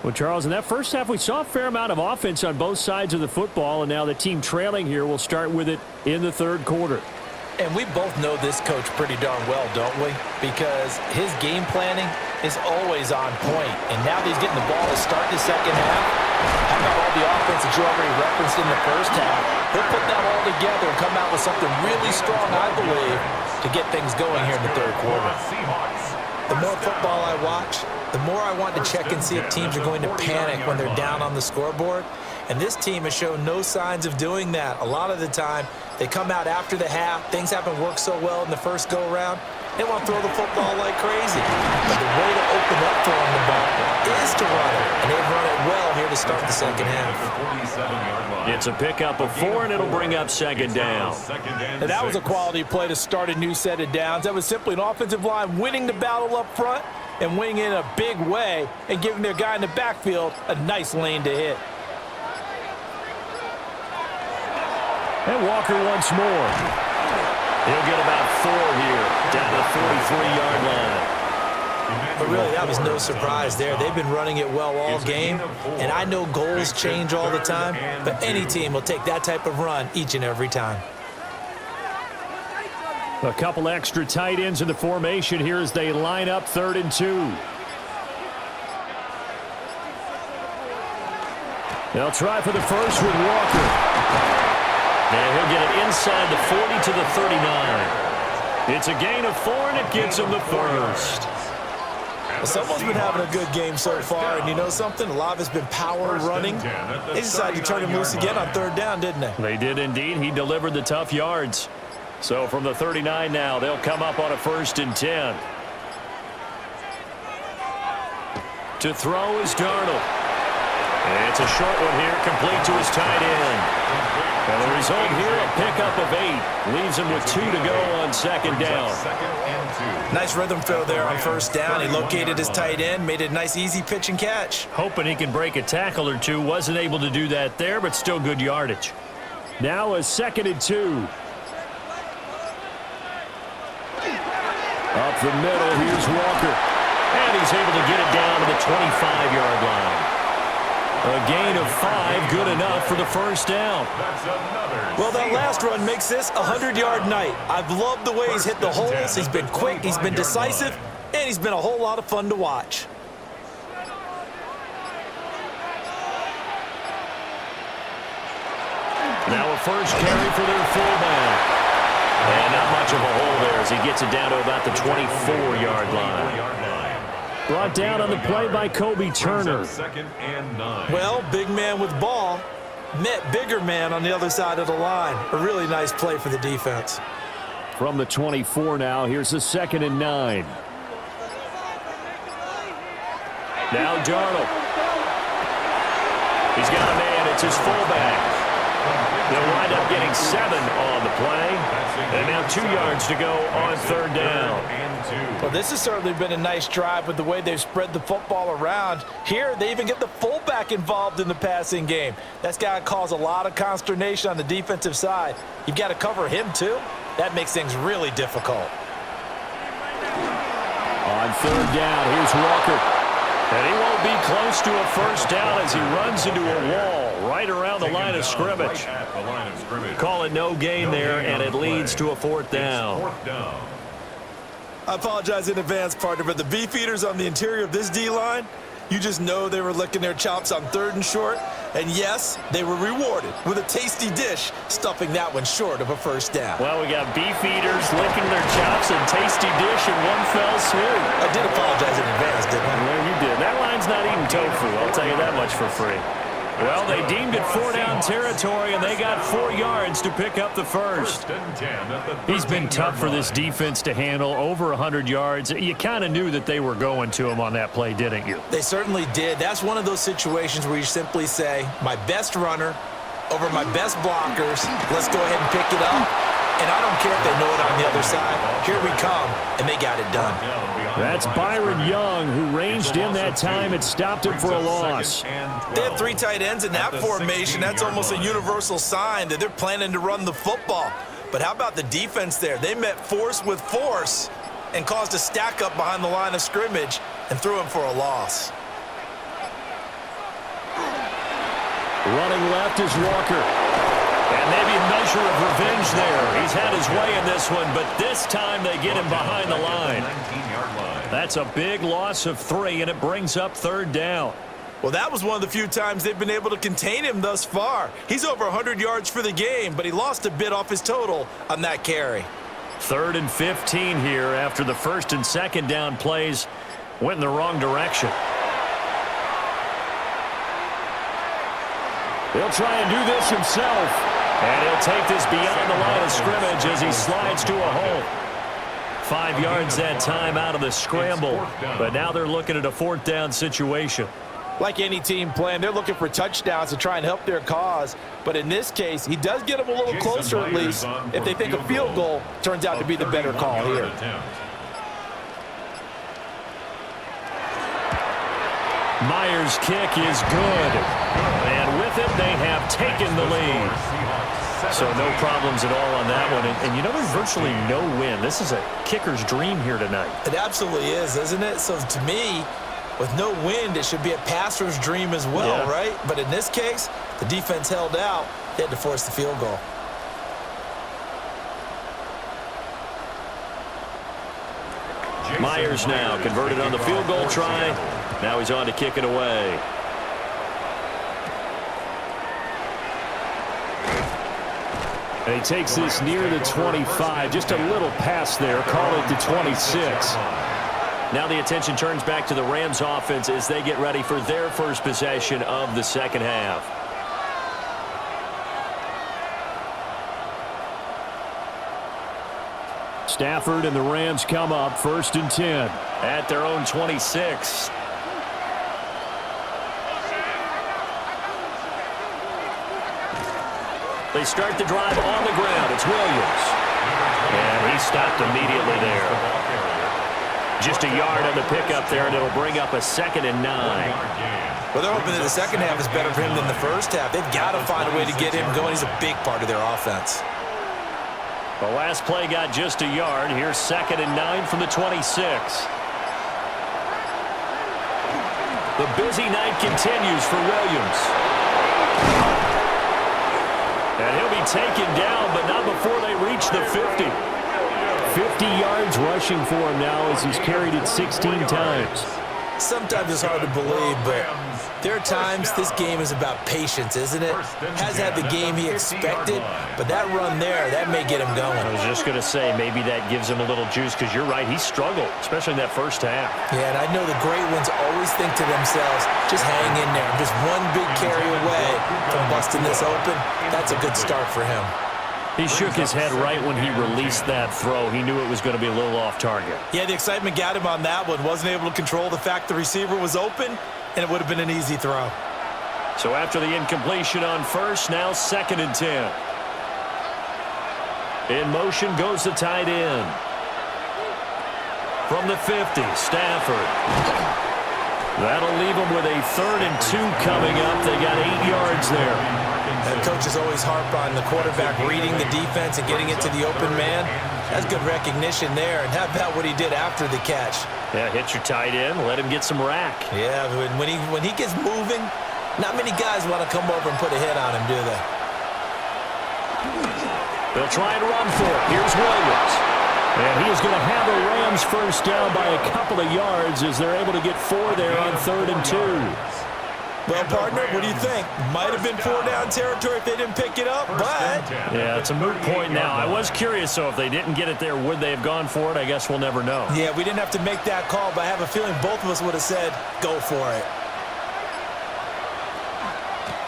Well, Charles, in that first half, we saw a fair amount of offense on both sides of the football, and now the team trailing here will start with it in the third quarter. And we both know this coach pretty darn well, don't we? Because his game planning is always on point. And now that he's getting the ball to start the second half, how about all the offense that you already referenced in the first half? He'll put that all together and come out with something really strong, I believe, to get things going here in the third quarter. The more football I watch, the more I want to check and see if teams are going to panic when they're down on the scoreboard. And this team has shown no signs of doing that. A lot of the time, they come out after the half. Things haven't worked so well in the first go-around. They want to throw the football like crazy. But the way to open up throwing the ball is to run it. And they've run it well here to start the second half. It's a pickup of 4, and it'll bring up second down. And that was a quality play to start a new set of downs. That was simply an offensive line winning the battle up front and winning in a big way and giving their guy in the backfield a nice lane to hit. And Walker once more. He'll get about 4 here, down to the 43-yard line. But really, that was no surprise there. They've been running it well all game, and I know goals change all the time, but any team will take that type of run each and every time. A couple extra tight ends in the formation here as they line up 3rd and 2. They'll try for the first with Walker. And he'll get it inside the 40 to the 39. It's a gain of 4, and it gets him the first. Well, someone's been having a good game so far, and you know something? A lot of it's been power running. They decided to turn him loose again on 3rd down, didn't they? They did indeed. He delivered the tough yards. So from the 39 now, they'll come up on a 1st and 10. To throw is Darnold. It's a short one here, complete to his tight end. And the result here, a pickup of 8. Leaves him with 2 to go on second down. Nice rhythm throw there on first down. He located his tight end, made it a nice, easy pitch and catch. Hoping he can break a tackle or two. Wasn't able to do that there, but still good yardage. Now a 2nd and 2. Up the middle, here's Walker. And he's able to get it down to the 25-yard line. A gain of 5, good enough for the first down. Well, that last run makes this a 100-yard night. I've loved the way he's hit the holes. He's been quick, he's been decisive, and he's been a whole lot of fun to watch. Now a first carry for their fullback. And not much of a hole there as he gets it down to about the 24-yard line. Brought down on the play by Kobe Turner. Well, big man with ball met bigger man on the other side of the line. A really nice play for the defense. From the 24 now, here's the 2nd and 9. Now Darnold. He's got a man, it's his fullback. They'll wind up getting 7 on the play. And now 2 yards to go on third down. Well, this has certainly been a nice drive with the way they've spread the football around. Here, they even get the fullback involved in the passing game. That's got to cause a lot of consternation on the defensive side. You've got to cover him, too. That makes things really difficult. On third down, here's Walker. And he won't be close to a first down as he runs into a wall right around the line of scrimmage. Call it no gain there, and it leads to a 4th down. I apologize in advance, partner, but the beef eaters on the interior of this D-line, you just know they were licking their chops on 3rd and short. And yes, they were rewarded with a tasty dish, stuffing that one short of a first down. Well, we got beef eaters licking their chops and tasty dish in one fell swoop. I did apologize in advance, didn't I? Well, you did. That line's not eating tofu, I'll tell you that much for free. Well, they deemed it 4-down territory, and they got 4 yards to pick up the first. He's been tough for this defense to handle, over 100 yards. You kind of knew that they were going to him on that play, didn't you? They certainly did. That's one of those situations where you simply say, my best runner over my best blockers. Let's go ahead and pick it up. And I don't care if they know it on the other side. Here we come, and they got it done. That's Byron Young, who ranged in that time and stopped him for a loss. They have 3 tight ends in that formation. That's almost a universal sign that they're planning to run the football. But how about the defense there? They met force with force and caused a stack up behind the line of scrimmage and threw him for a loss. Running left is Walker. And maybe a measure of revenge there. He's had his way in this one, but this time they get him behind the line. That's a big loss of 3, and it brings up 3rd down. Well, that was one of the few times they've been able to contain him thus far. He's over 100 yards for the game, but he lost a bit off his total on that carry. 3rd and 15 here after the 1st and 2nd down plays went in the wrong direction. He'll try and do this himself. And he'll take this beyond the line of scrimmage as he slides to a hole. 5 yards that time out of the scramble. But now they're looking at a 4th down situation. Like any team plan, they're looking for touchdowns to try and help their cause. But in this case, he does get them a little closer at least. If they think a field goal turns out to be the better call here. Myers' kick is good. And with it, they have taken the lead. So no problems at all on that one. And you know, there's virtually no win. This is a kicker's dream here tonight. It absolutely is, isn't it? So to me, with no wind, it should be a passer's dream as well, right? But in this case, the defense held out. They had to force the field goal. Myers now converted on the field goal try. Now he's on to kick it away. And he takes this near the 25. Just a little pass there. Call it the 26. Now the attention turns back to the Rams offense as they get ready for their first possession of the second half. Stafford and the Rams come up 1st and 10 at their own 26. They start the drive on the ground. It's Williams. And he stopped immediately there. Just a yard on the pickup there, and it'll bring up a 2nd and 9. Well, they're hoping that the second half is better for him than the first half. They've got to find a way to get him going. He's a big part of their offense. The last play got just a yard. Here's 2nd and 9 from the 26. The busy night continues for Williams. And he'll be taken down, but not before they reach the 50. 50 yards rushing for him now as he's carried it 16 times. Sometimes it's hard to believe, but there are times this game is about patience, isn't it? Hasn't had the game he expected, but that run there, that may get him going. I was just going to say, maybe that gives him a little juice, because you're right, he struggled, especially in that first half. Yeah, and I know the great ones always think to themselves, just hang in there. Just one big carry away from busting this open. That's a good start for him. He shook his head right when he released that throw. He knew it was going to be a little off target. Yeah, the excitement got him on that one. Wasn't able to control the fact the receiver was open, and it would have been an easy throw. So after the incompletion on first, now 2nd and 10. In motion goes the tight end. From the 50, Stafford. That'll leave them with a 3rd and 2 coming up. They got 8 yards there. And coaches always harp on the quarterback reading the defense and getting it to the open man. That's good recognition there. And how about what he did after the catch? Yeah, hit your tight end, let him get some rack. Yeah, when he gets moving, not many guys want to come over and put a hit on him, do they? They'll try and run for it. Here's Williams. And he is going to have the Rams first down by a couple of yards as they're able to get 4 there on 3rd and 2. Well, partner, what do you think? Might have been 4-down territory if they didn't pick it up, but... Yeah, it's a moot point now. I was curious, so if they didn't get it there, would they have gone for it? I guess we'll never know. Yeah, we didn't have to make that call, but I have a feeling both of us would have said, go for it.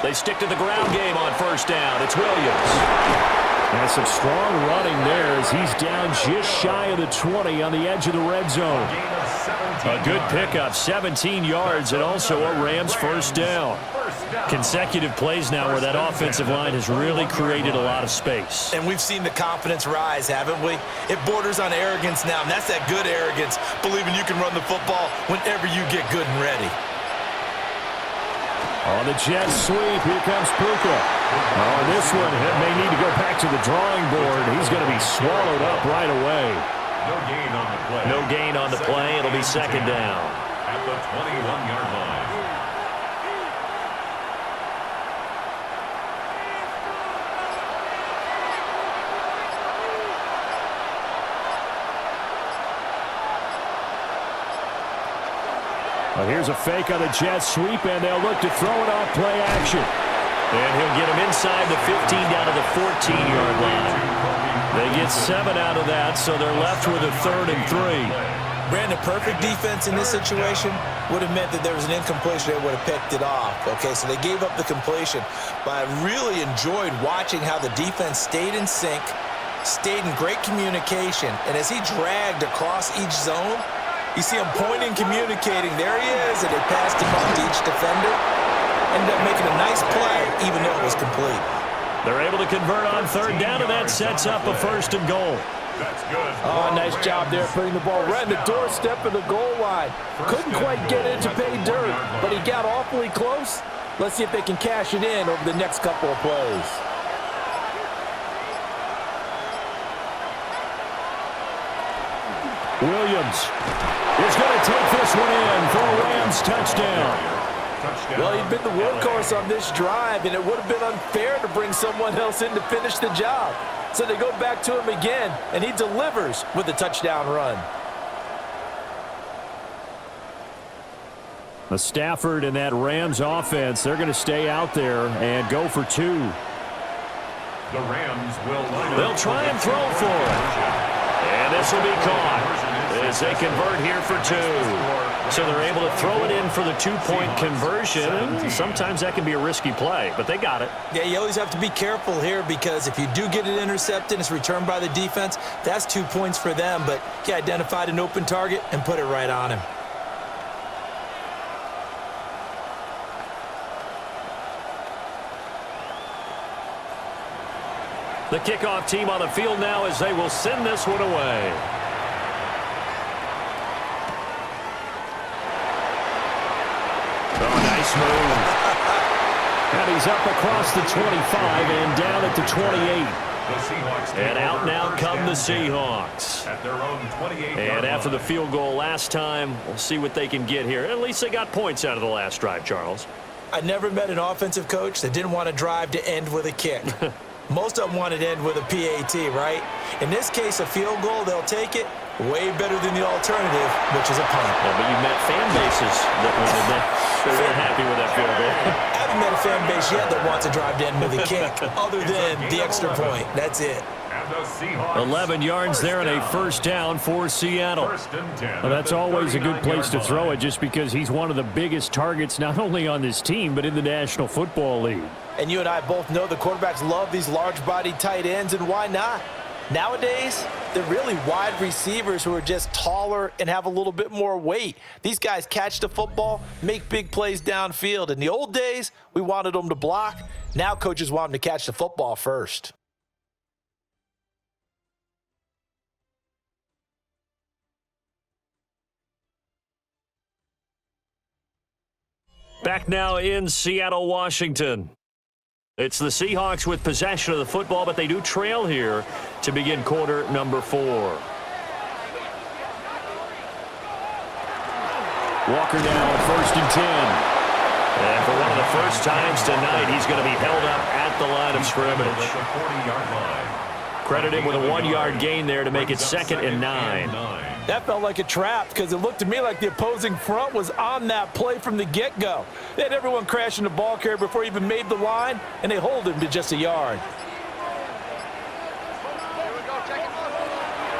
They stick to the ground game on first down. It's Williams. And some strong running there as he's down just shy of the 20 on the edge of the red zone. A good pickup, 17 yards, and also a Rams first down. Consecutive plays now where that offensive line has really created a lot of space. And we've seen the confidence rise, haven't we? It borders on arrogance now, and that's that good arrogance, believing you can run the football whenever you get good and ready. On the jet sweep, here comes Puka. On this one, he may need to go back to the drawing board. He's going to be swallowed up right away. No gain on the play. No gain on the play. It'll be 2nd down. At the 21-yard line. Well, here's a fake on the jet sweep, and they'll look to throw it off play action. And he'll get him inside the 15 down to the 14-yard line. They get 7 out of that, so they're left with a 3rd and 3. Brandon, perfect defense in this situation would have meant that there was an incompletion that would have picked it off. Okay, so they gave up the completion. But I really enjoyed watching how the defense stayed in sync, stayed in great communication, and as he dragged across each zone, you see him pointing, communicating. There he is, and they passed him off to each defender. Ended up making a nice play, even though it was complete. They're able to convert on 3rd down, and that sets up a 1st and goal. That's good. Oh, nice job there putting the ball right in the doorstep of the goal line. Couldn't quite get it to pay dirt, but he got awfully close. Let's see if they can cash it in over the next couple of plays. Williams is going to take this one in for a Rams touchdown. Well, he'd been the workhorse on this drive, and it would have been unfair to bring someone else in to finish the job. So they go back to him again, and he delivers with a touchdown run. The Stafford and that Rams offense, they're going to stay out there and go for 2. The Rams will... They'll try and throw for it. And this will be caught as they convert here for 2. So they're able to throw it in for the 2-point conversion. Sometimes that can be a risky play, but they got it. Yeah, you always have to be careful here because if you do get it intercepted, it's returned by the defense, that's 2 points for them. But he identified an open target and put it right on him. The kickoff team on the field now as they will send this one away. Oh, nice move. And he's up across the 25 and down at the 28. And out now come the Seahawks. At their own 28-yard and after the field goal last time, we'll see what they can get here. At least they got points out of the last drive, Charles. I never met an offensive coach that didn't want to drive to end with a kick. Most of them wanted to end with a PAT, right? In this case, a field goal, they'll take it. Way better than the alternative, which is a punt. Yeah, but you met fan bases that were happy with that field goal. I haven't met a fan base yet that wants to drive to end with a kick, other than the extra point. That's it. 11 yards there and a first down for Seattle. Well, that's always a good place to throw it just because he's one of the biggest targets not only on this team but in the National Football League. And you and I both know the quarterbacks love these large-bodied tight ends, and why not? Nowadays, they're really wide receivers who are just taller and have a little bit more weight. These guys catch the football, make big plays downfield. In the old days, we wanted them to block. Now coaches want them to catch the football first. Back now in Seattle, Washington. It's the Seahawks with possession of the football, but they do trail here to begin quarter number 4. Walker now at 1st and 10. And for one of the first times tonight, he's going to be held up at the line of scrimmage. Credited with a 1-yard gain there to make it 2nd and 9. That felt like a trap because it looked to me like the opposing front was on that play from the get-go. They had everyone crashing the ball carrier before he even made the line, and they hold him to just a yard.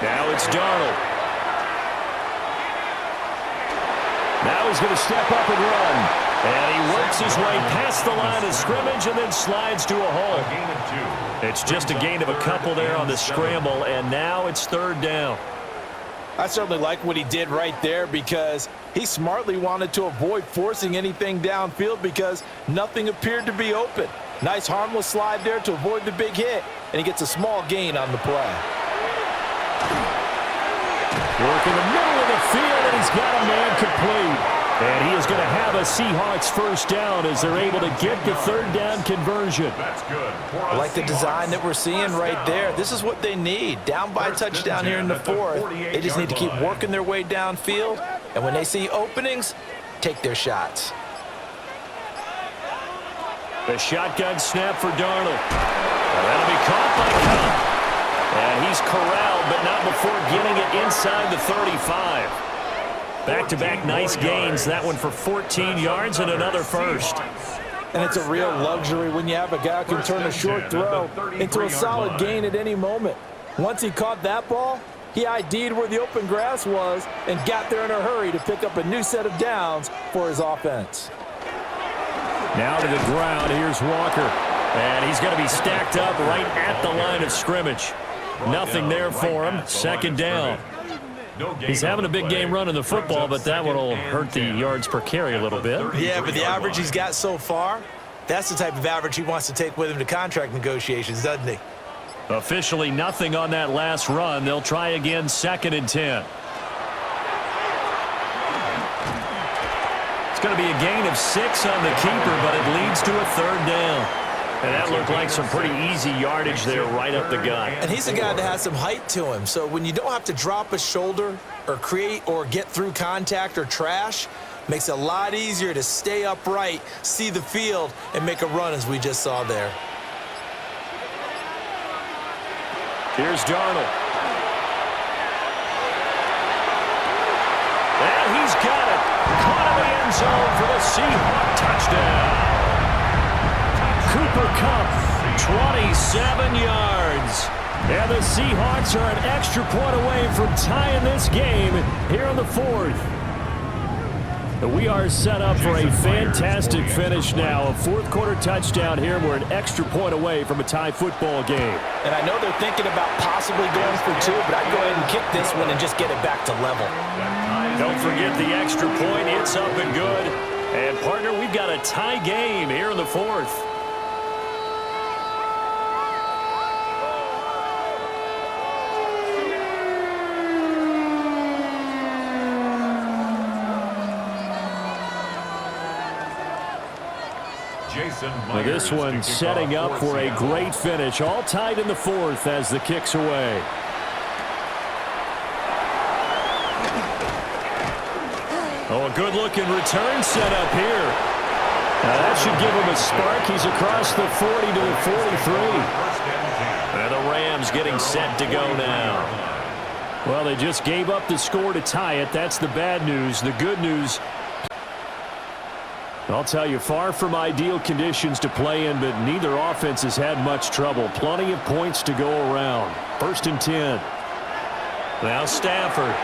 Now it's Darnold. Now he's going to step up and run. And he works his way past the line of scrimmage and then slides to a hole. It's just a gain of a couple there on the scramble, and now it's 3rd down. I certainly like what he did right there because he smartly wanted to avoid forcing anything downfield because nothing appeared to be open. Nice harmless slide there to avoid the big hit, and he gets a small gain on the play. Work in the middle of the field, and he's got a man complete. And he is going to have a Seahawks first down as they're able to get the 3rd down conversion. That's good. I like the design that we're seeing right there. This is what they need. Down by a touchdown here in the 4th. They just need to keep working their way downfield. And when they see openings, take their shots. The shotgun snap for Darnold. That'll be caught by Kupp. And he's corralled, but not before getting it inside the 35. Back-to-back nice gains. That one for 14 yards and another first. And it's a real luxury when you have a guy who can turn a short throw into a solid gain at any moment. Once he caught that ball, he ID'd where the open grass was and got there in a hurry to pick up a new set of downs for his offense. Now to the ground. Here's Walker. And he's going to be stacked up right at the line of scrimmage. Nothing there for him. 2nd down. He's having a big game running the football, but that one will hurt the yards per carry a little bit. Yeah, but the average he's got so far, that's the type of average he wants to take with him to contract negotiations, doesn't he? Officially nothing on that last run. They'll try again 2nd and 10. It's going to be a gain of 6 on the keeper, but it leads to a 3rd down. And that looked like some pretty easy yardage there right up the gut. And he's a guy that has some height to him. So when you don't have to drop a shoulder or create or get through contact or trash, makes it a lot easier to stay upright, see the field, and make a run as we just saw there. Here's Darnold. And he's got it. Caught in the end zone for the Seahawks touchdown. Cooper Kupp, 27 yards. And the Seahawks are an extra point away from tying this game here in the 4th. We are set up for a fantastic finish now. A 4th quarter touchdown here. We're an extra point away from a tie football game. And I know they're thinking about possibly going for 2, but I'd go ahead and kick this one and just get it back to level. Don't forget the extra point. It's up and good. And, partner, we've got a tie game here in the 4th. Well, this one setting up for a great finish. All tied in the fourth as the kick's away. Oh, a good-looking return set up here. Now that should give him a spark. He's across the 40 to the 43. And the Rams getting set to go now. Well, they just gave up the score to tie it. That's the bad news. The good news, I'll tell you, far from ideal conditions to play in, but neither offense has had much trouble. Plenty of points to go around. 1st and 10. Now Stafford.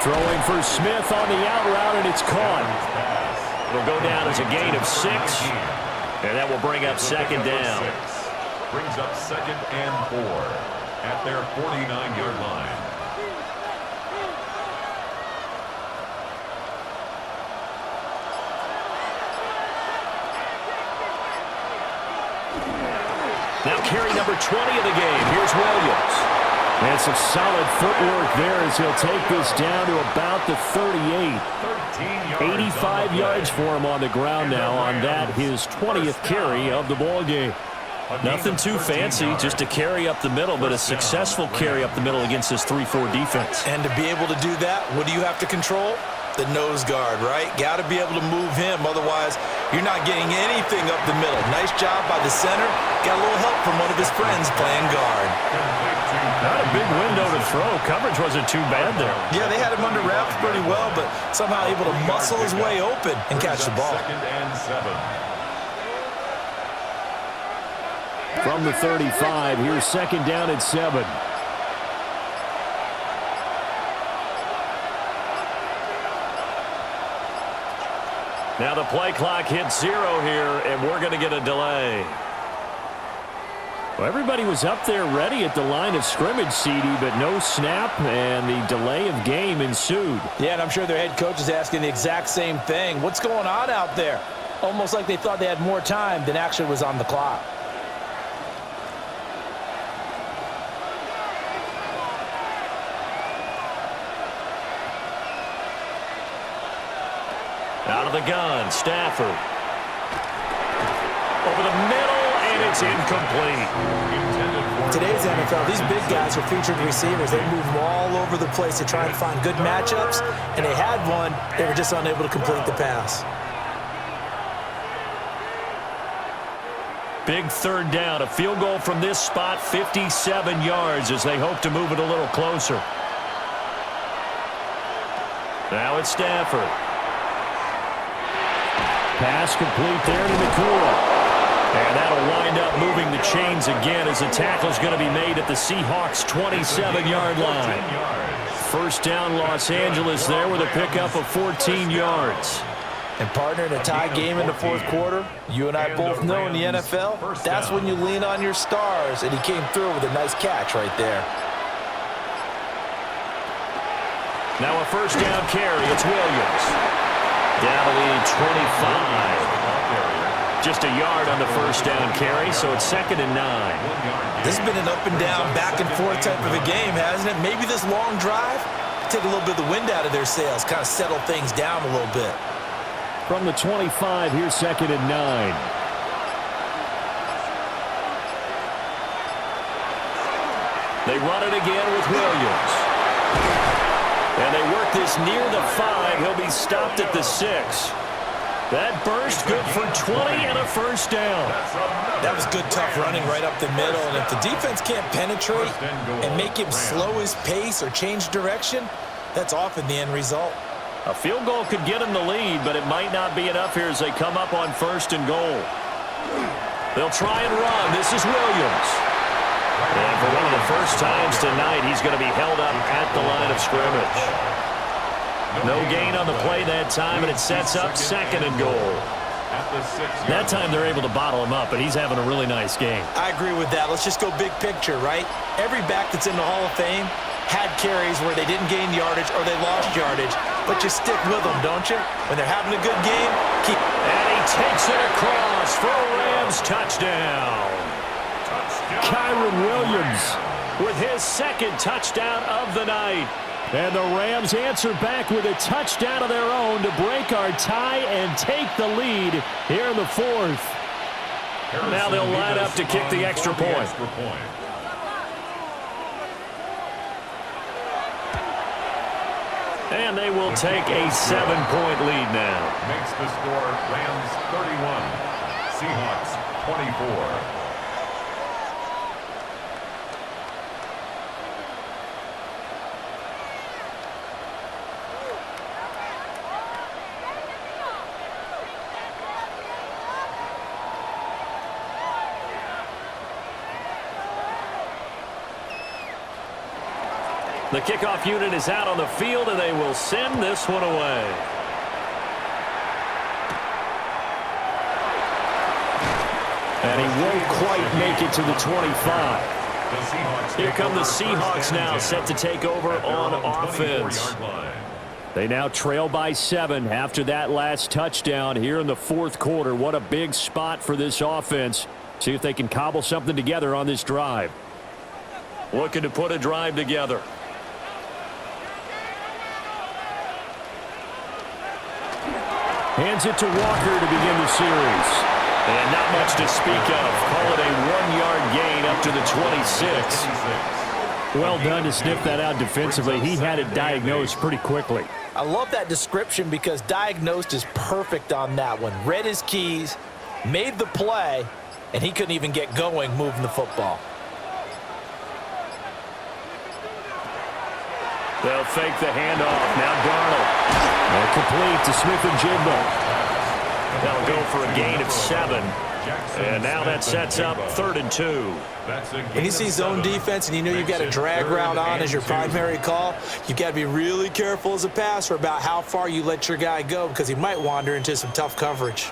Throwing for Smith on the out route, and it's caught. It'll go down as a gain of 6, and that will bring up 2nd down. Brings up 2nd and 4 at their 49-yard line. Now carry number 20 of the game. Here's Williams. And some solid footwork there as he'll take this down to about the 38. 85 yards for him on the ground now on that, his 20th carry of the ball game. Nothing too fancy, just a carry up the middle, but a successful carry up the middle against this 3-4 defense. And to be able to do that, what do you have to control? The nose guard, right? Got to be able to move him. Otherwise, you're not getting anything up the middle. Nice job by the center. Got a little help from one of his friends playing guard. Not a big window to throw. Coverage wasn't too bad there. Yeah, they had him under wraps pretty well, but somehow able to muscle his way open and catch the ball. 2nd and 7. From the 35, here's 2nd down and 7. Now the play clock hits 0 here, and we're going to get a delay. Well, everybody was up there ready at the line of scrimmage, CD, but no snap, and the delay of game ensued. Yeah, and I'm sure their head coach is asking the exact same thing. What's going on out there? Almost like they thought they had more time than actually was on the clock. Out of the gun, Stafford. Over the middle, and it's incomplete. Today's NFL, these big guys are featured receivers. They move all over the place to try and find good matchups, and they had one. They were just unable to complete the pass. Big 3rd down, a field goal from this spot, 57 yards as they hope to move it a little closer. Now it's Stafford. Pass complete there to Nakua. And that'll wind up moving the chains again as the tackle's going to be made at the Seahawks' 27-yard line. 1st down Los Angeles there with a pickup of 14 yards. And partner, in a tie game in the 4th quarter, you and I both know in the NFL, that's when you lean on your stars, and he came through with a nice catch right there. Now a 1st down carry, it's Williams. Down to the 25. Just a yard on the 1st down carry, so it's 2nd and 9. This has been an up and down, back and forth type of a game, hasn't it? Maybe this long drive, take a little bit of the wind out of their sails, kind of settle things down a little bit. From the 25, here's 2nd and 9. They run it again with Williams. And they work this near the 5. He'll be stopped at the 6. That burst good for 20 and a 1st down. That was good, tough running right up the middle. And if the defense can't penetrate and make him slow his pace or change direction, that's often the end result. A field goal could get him the lead, but it might not be enough here as they come up on 1st and goal. They'll try and run. This is Williams. And for one of the first times tonight, he's going to be held up at the line of scrimmage. No gain on the play that time, and it sets up 2nd and goal. That time they're able to bottle him up, and he's having a really nice game. I agree with that. Let's just go big picture, right? Every back that's in the Hall of Fame had carries where they didn't gain yardage or they lost yardage, but you stick with them, don't you? When they're having a good game, keep... And he takes it across for a Rams touchdown. Kyron Williams with his 2nd touchdown of the night. And the Rams answer back with a touchdown of their own to break our tie and take the lead here in the fourth. Now they'll line up to kick the extra point. And they will take a 7-point lead now. Makes the score Rams 31, Seahawks 24. The kickoff unit is out on the field, and they will send this one away. And he won't quite make it to the 25. Here come the Seahawks now, set to take over on offense. They now trail by 7 after that last touchdown here in the fourth quarter. What a big spot for this offense. See if they can cobble something together on this drive. Looking to put a drive together. Hands it to Walker to begin the series. And not much to speak of. Call it a 1-yard gain up to the 26. Well done to sniff that out defensively. He had it diagnosed pretty quickly. I love that description because diagnosed is perfect on that one. Read his keys, made the play, and he couldn't even get going moving the football. They'll fake the handoff. Now Darnold. And complete to Smith-Njigba. That'll go for a gain of 7. And now that sets up 3rd and 2. When you see zone defense and you know you've got a drag route on as your primary call, you've got to be really careful as a passer about how far you let your guy go because he might wander into some tough coverage.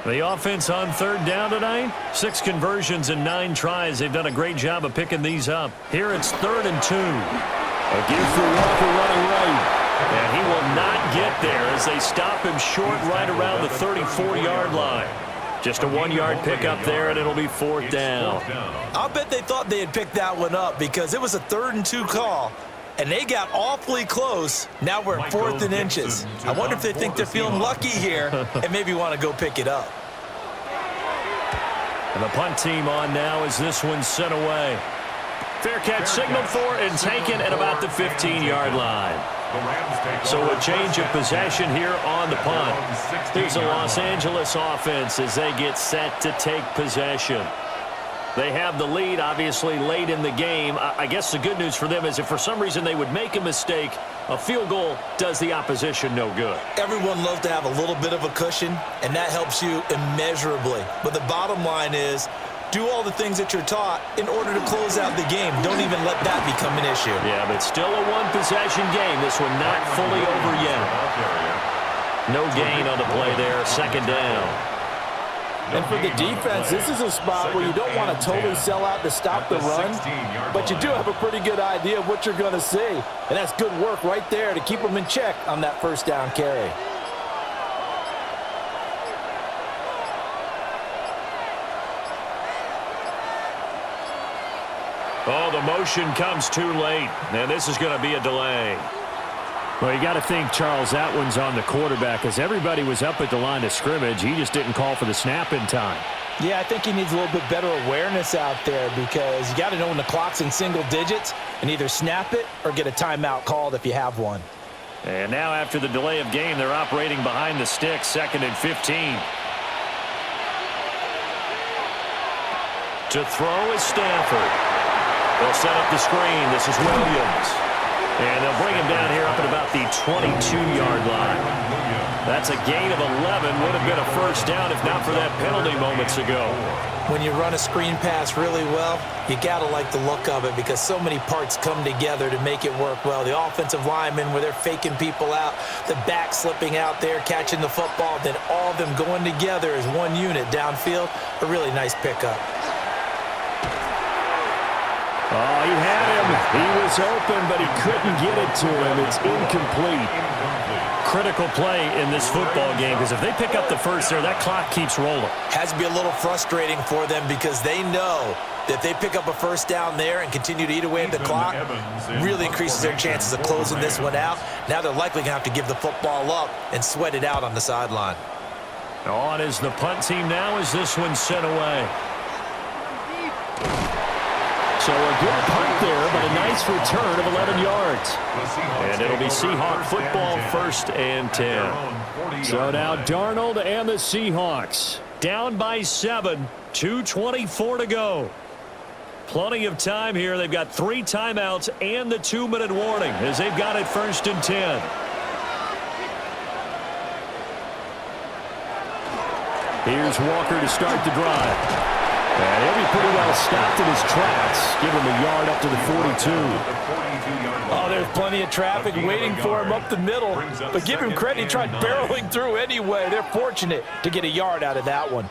The offense on 3rd down tonight. 6 conversions and 9 tries. They've done a great job of picking these up. Here it's 3rd and 2. A gift for Walker running right. And he will not get there as they stop him short right around the 34-yard line. Just a 1-yard pickup there, and it'll be 4th down. I'll bet they thought they had picked that one up because it was a 3rd and 2 call, and they got awfully close. Now we're at 4th and inches. I wonder if they think they're feeling lucky here and maybe want to go pick it up. And the punt team on now as this one's sent away. Fair catch signaled for and taken at about the 15-yard line. So a change of possession here on the punt. Here's the Los Angeles offense as they get set to take possession. They have the lead, obviously, late in the game. I guess the good news for them is if for some reason they would make a mistake, a field goal does the opposition no good. Everyone loves to have a little bit of a cushion, and that helps you immeasurably. But the bottom line is, do all the things that you're taught in order to close out the game. Don't even let that become an issue. Yeah, but still a one-possession game. This one not fully over yet. No gain on the play there. 2nd down. And for the defense, this is a spot where you don't want to totally sell out to stop the run, but you do have a pretty good idea of what you're going to see. And that's good work right there to keep them in check on that 1st down carry. Oh, the motion comes too late, and this is going to be a delay. Well, you got to think, Charles, that one's on the quarterback as everybody was up at the line of scrimmage. He just didn't call for the snap in time. Yeah, I think he needs a little bit better awareness out there because you got to know when the clock's in single digits and either snap it or get a timeout called if you have one. And now after the delay of game, they're operating behind the sticks, 2nd and 15. To throw is Stanford. They'll set up the screen. This is Williams. And they'll bring him down here up at about the 22-yard line. That's a gain of 11. Would have been a 1st down if not for that penalty moments ago. When you run a screen pass really well, you got to like the look of it because so many parts come together to make it work well. The offensive linemen where they're faking people out, the back slipping out there, catching the football, then all of them going together as one unit downfield. A really nice pickup. Oh, he had him. He was open, but he couldn't get it to him. It's incomplete. Critical play in this football game, because if they pick up the first there, that clock keeps rolling. Has to be a little frustrating for them because they know that they pick up a first down there and continue to eat away at the clock, really increases their chances of closing this one out. Now they're likely going to have to give the football up and sweat it out on the sideline. On is the punt team now as this one's sent away. So a good punt there, but a nice return of 11 yards. And it'll be Seahawk football, 1st and 10. So now Darnold and the Seahawks down by 7, 2:24 to go. Plenty of time here. They've got 3 timeouts and the 2-minute warning as they've got it 1st and 10. Here's Walker to start the drive. And he'll be pretty well stopped in his tracks. Give him a yard up to the 42. Oh, there's plenty of traffic waiting for him up the middle. But give him credit, he tried barreling through anyway. They're fortunate to get a yard out of that one.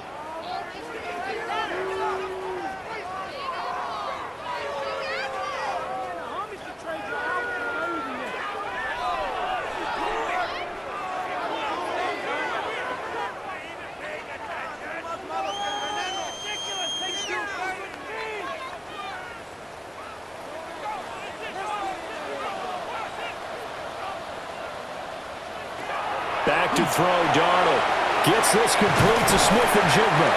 Back to throw, Darnold. Gets this complete to Smith-Njigba.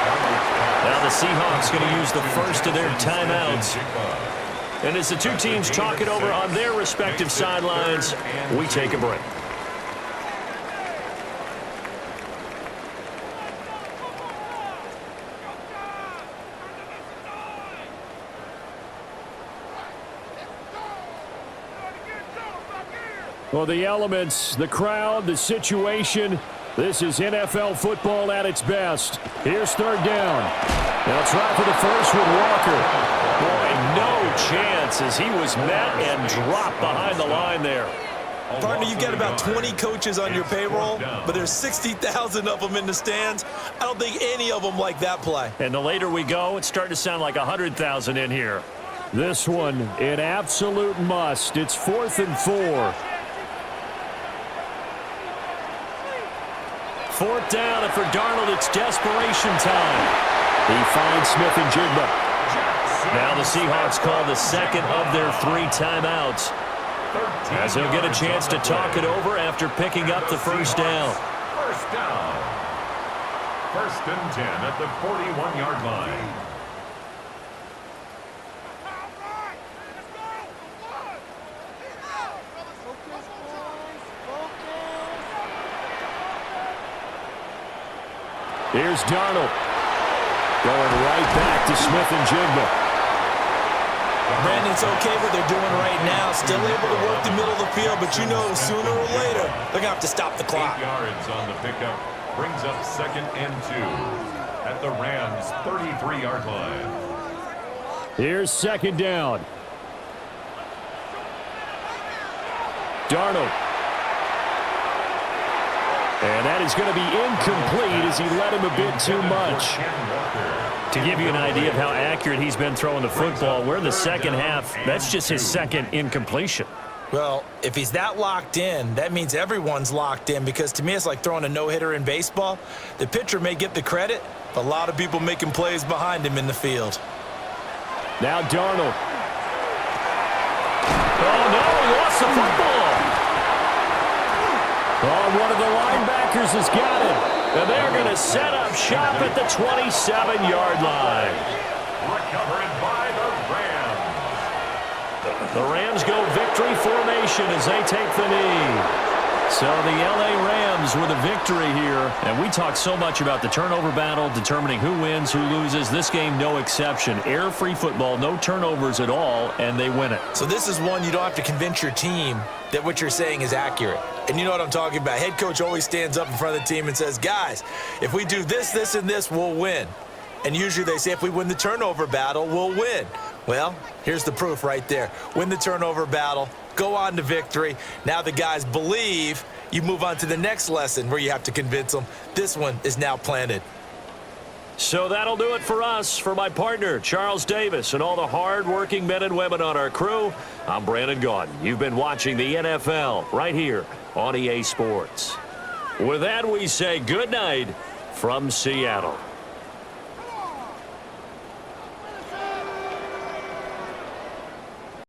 Now the Seahawks going to use the first of their timeouts. And as the two teams talk it over on their respective sidelines, we take a break. Well, the elements, the crowd, the situation, this is NFL football at its best. Here's 3rd down. They'll try for the first with Walker. Boy, no chance as he was met and dropped behind the line there. Partner, you've got about 20 coaches on your payroll, but there's 60,000 of them in the stands. I don't think any of them like that play. And the later we go, it's starting to sound like 100,000 in here. This one, an absolute must. It's 4th and 4. 4th down, and for Darnold, it's desperation time. He finds Smith-Njigba. Now the Seahawks call the second of their 3 timeouts, as he'll get a chance to talk it over after picking up the first down. First down. 1st and 10 at the 41-yard line. Here's Darnold. Going right back to Smith-Njigba. Brandon, it's okay what they're doing right now. Still able to work the middle of the field, but you know sooner or later they're going to have to stop the clock. 8 yards on the pickup. Brings up 2nd and 2 at the Rams' 33-yard line. Here's 2nd down. Darnold. And that is going to be incomplete as he let him a bit too much. To give you an idea of how accurate he's been throwing the football, we're in the second half. That's just his 2nd incompletion. Well, if he's that locked in, that means everyone's locked in, because to me it's like throwing a no-hitter in baseball. The pitcher may get the credit, but a lot of people making plays behind him in the field. Now Darnold. Oh, no, he lost the football. Oh, one of the linebackers has got it. And they're going to set up shop at the 27-yard line. Recovered by the Rams. The Rams go victory formation as they take the knee. So the L.A. Rams with a victory here. And we talk so much about the turnover battle, determining who wins, who loses. This game, no exception. Air-free football, no turnovers at all, and they win it. So this is one you don't have to convince your team that what you're saying is accurate. And you know what I'm talking about. Head coach always stands up in front of the team and says, guys, if we do this, this, and this, we'll win. And usually they say if we win the turnover battle, we'll win. Well, here's the proof right there. Win the turnover battle, go on to victory. Now the guys believe. You move on to the next lesson where you have to convince them. This one is now planted. So that'll do it for us. For my partner, Charles Davis, and all the hard-working men and women on our crew, I'm Brandon Gaudin. You've been watching the NFL right here on EA Sports. With that, we say good night from Seattle.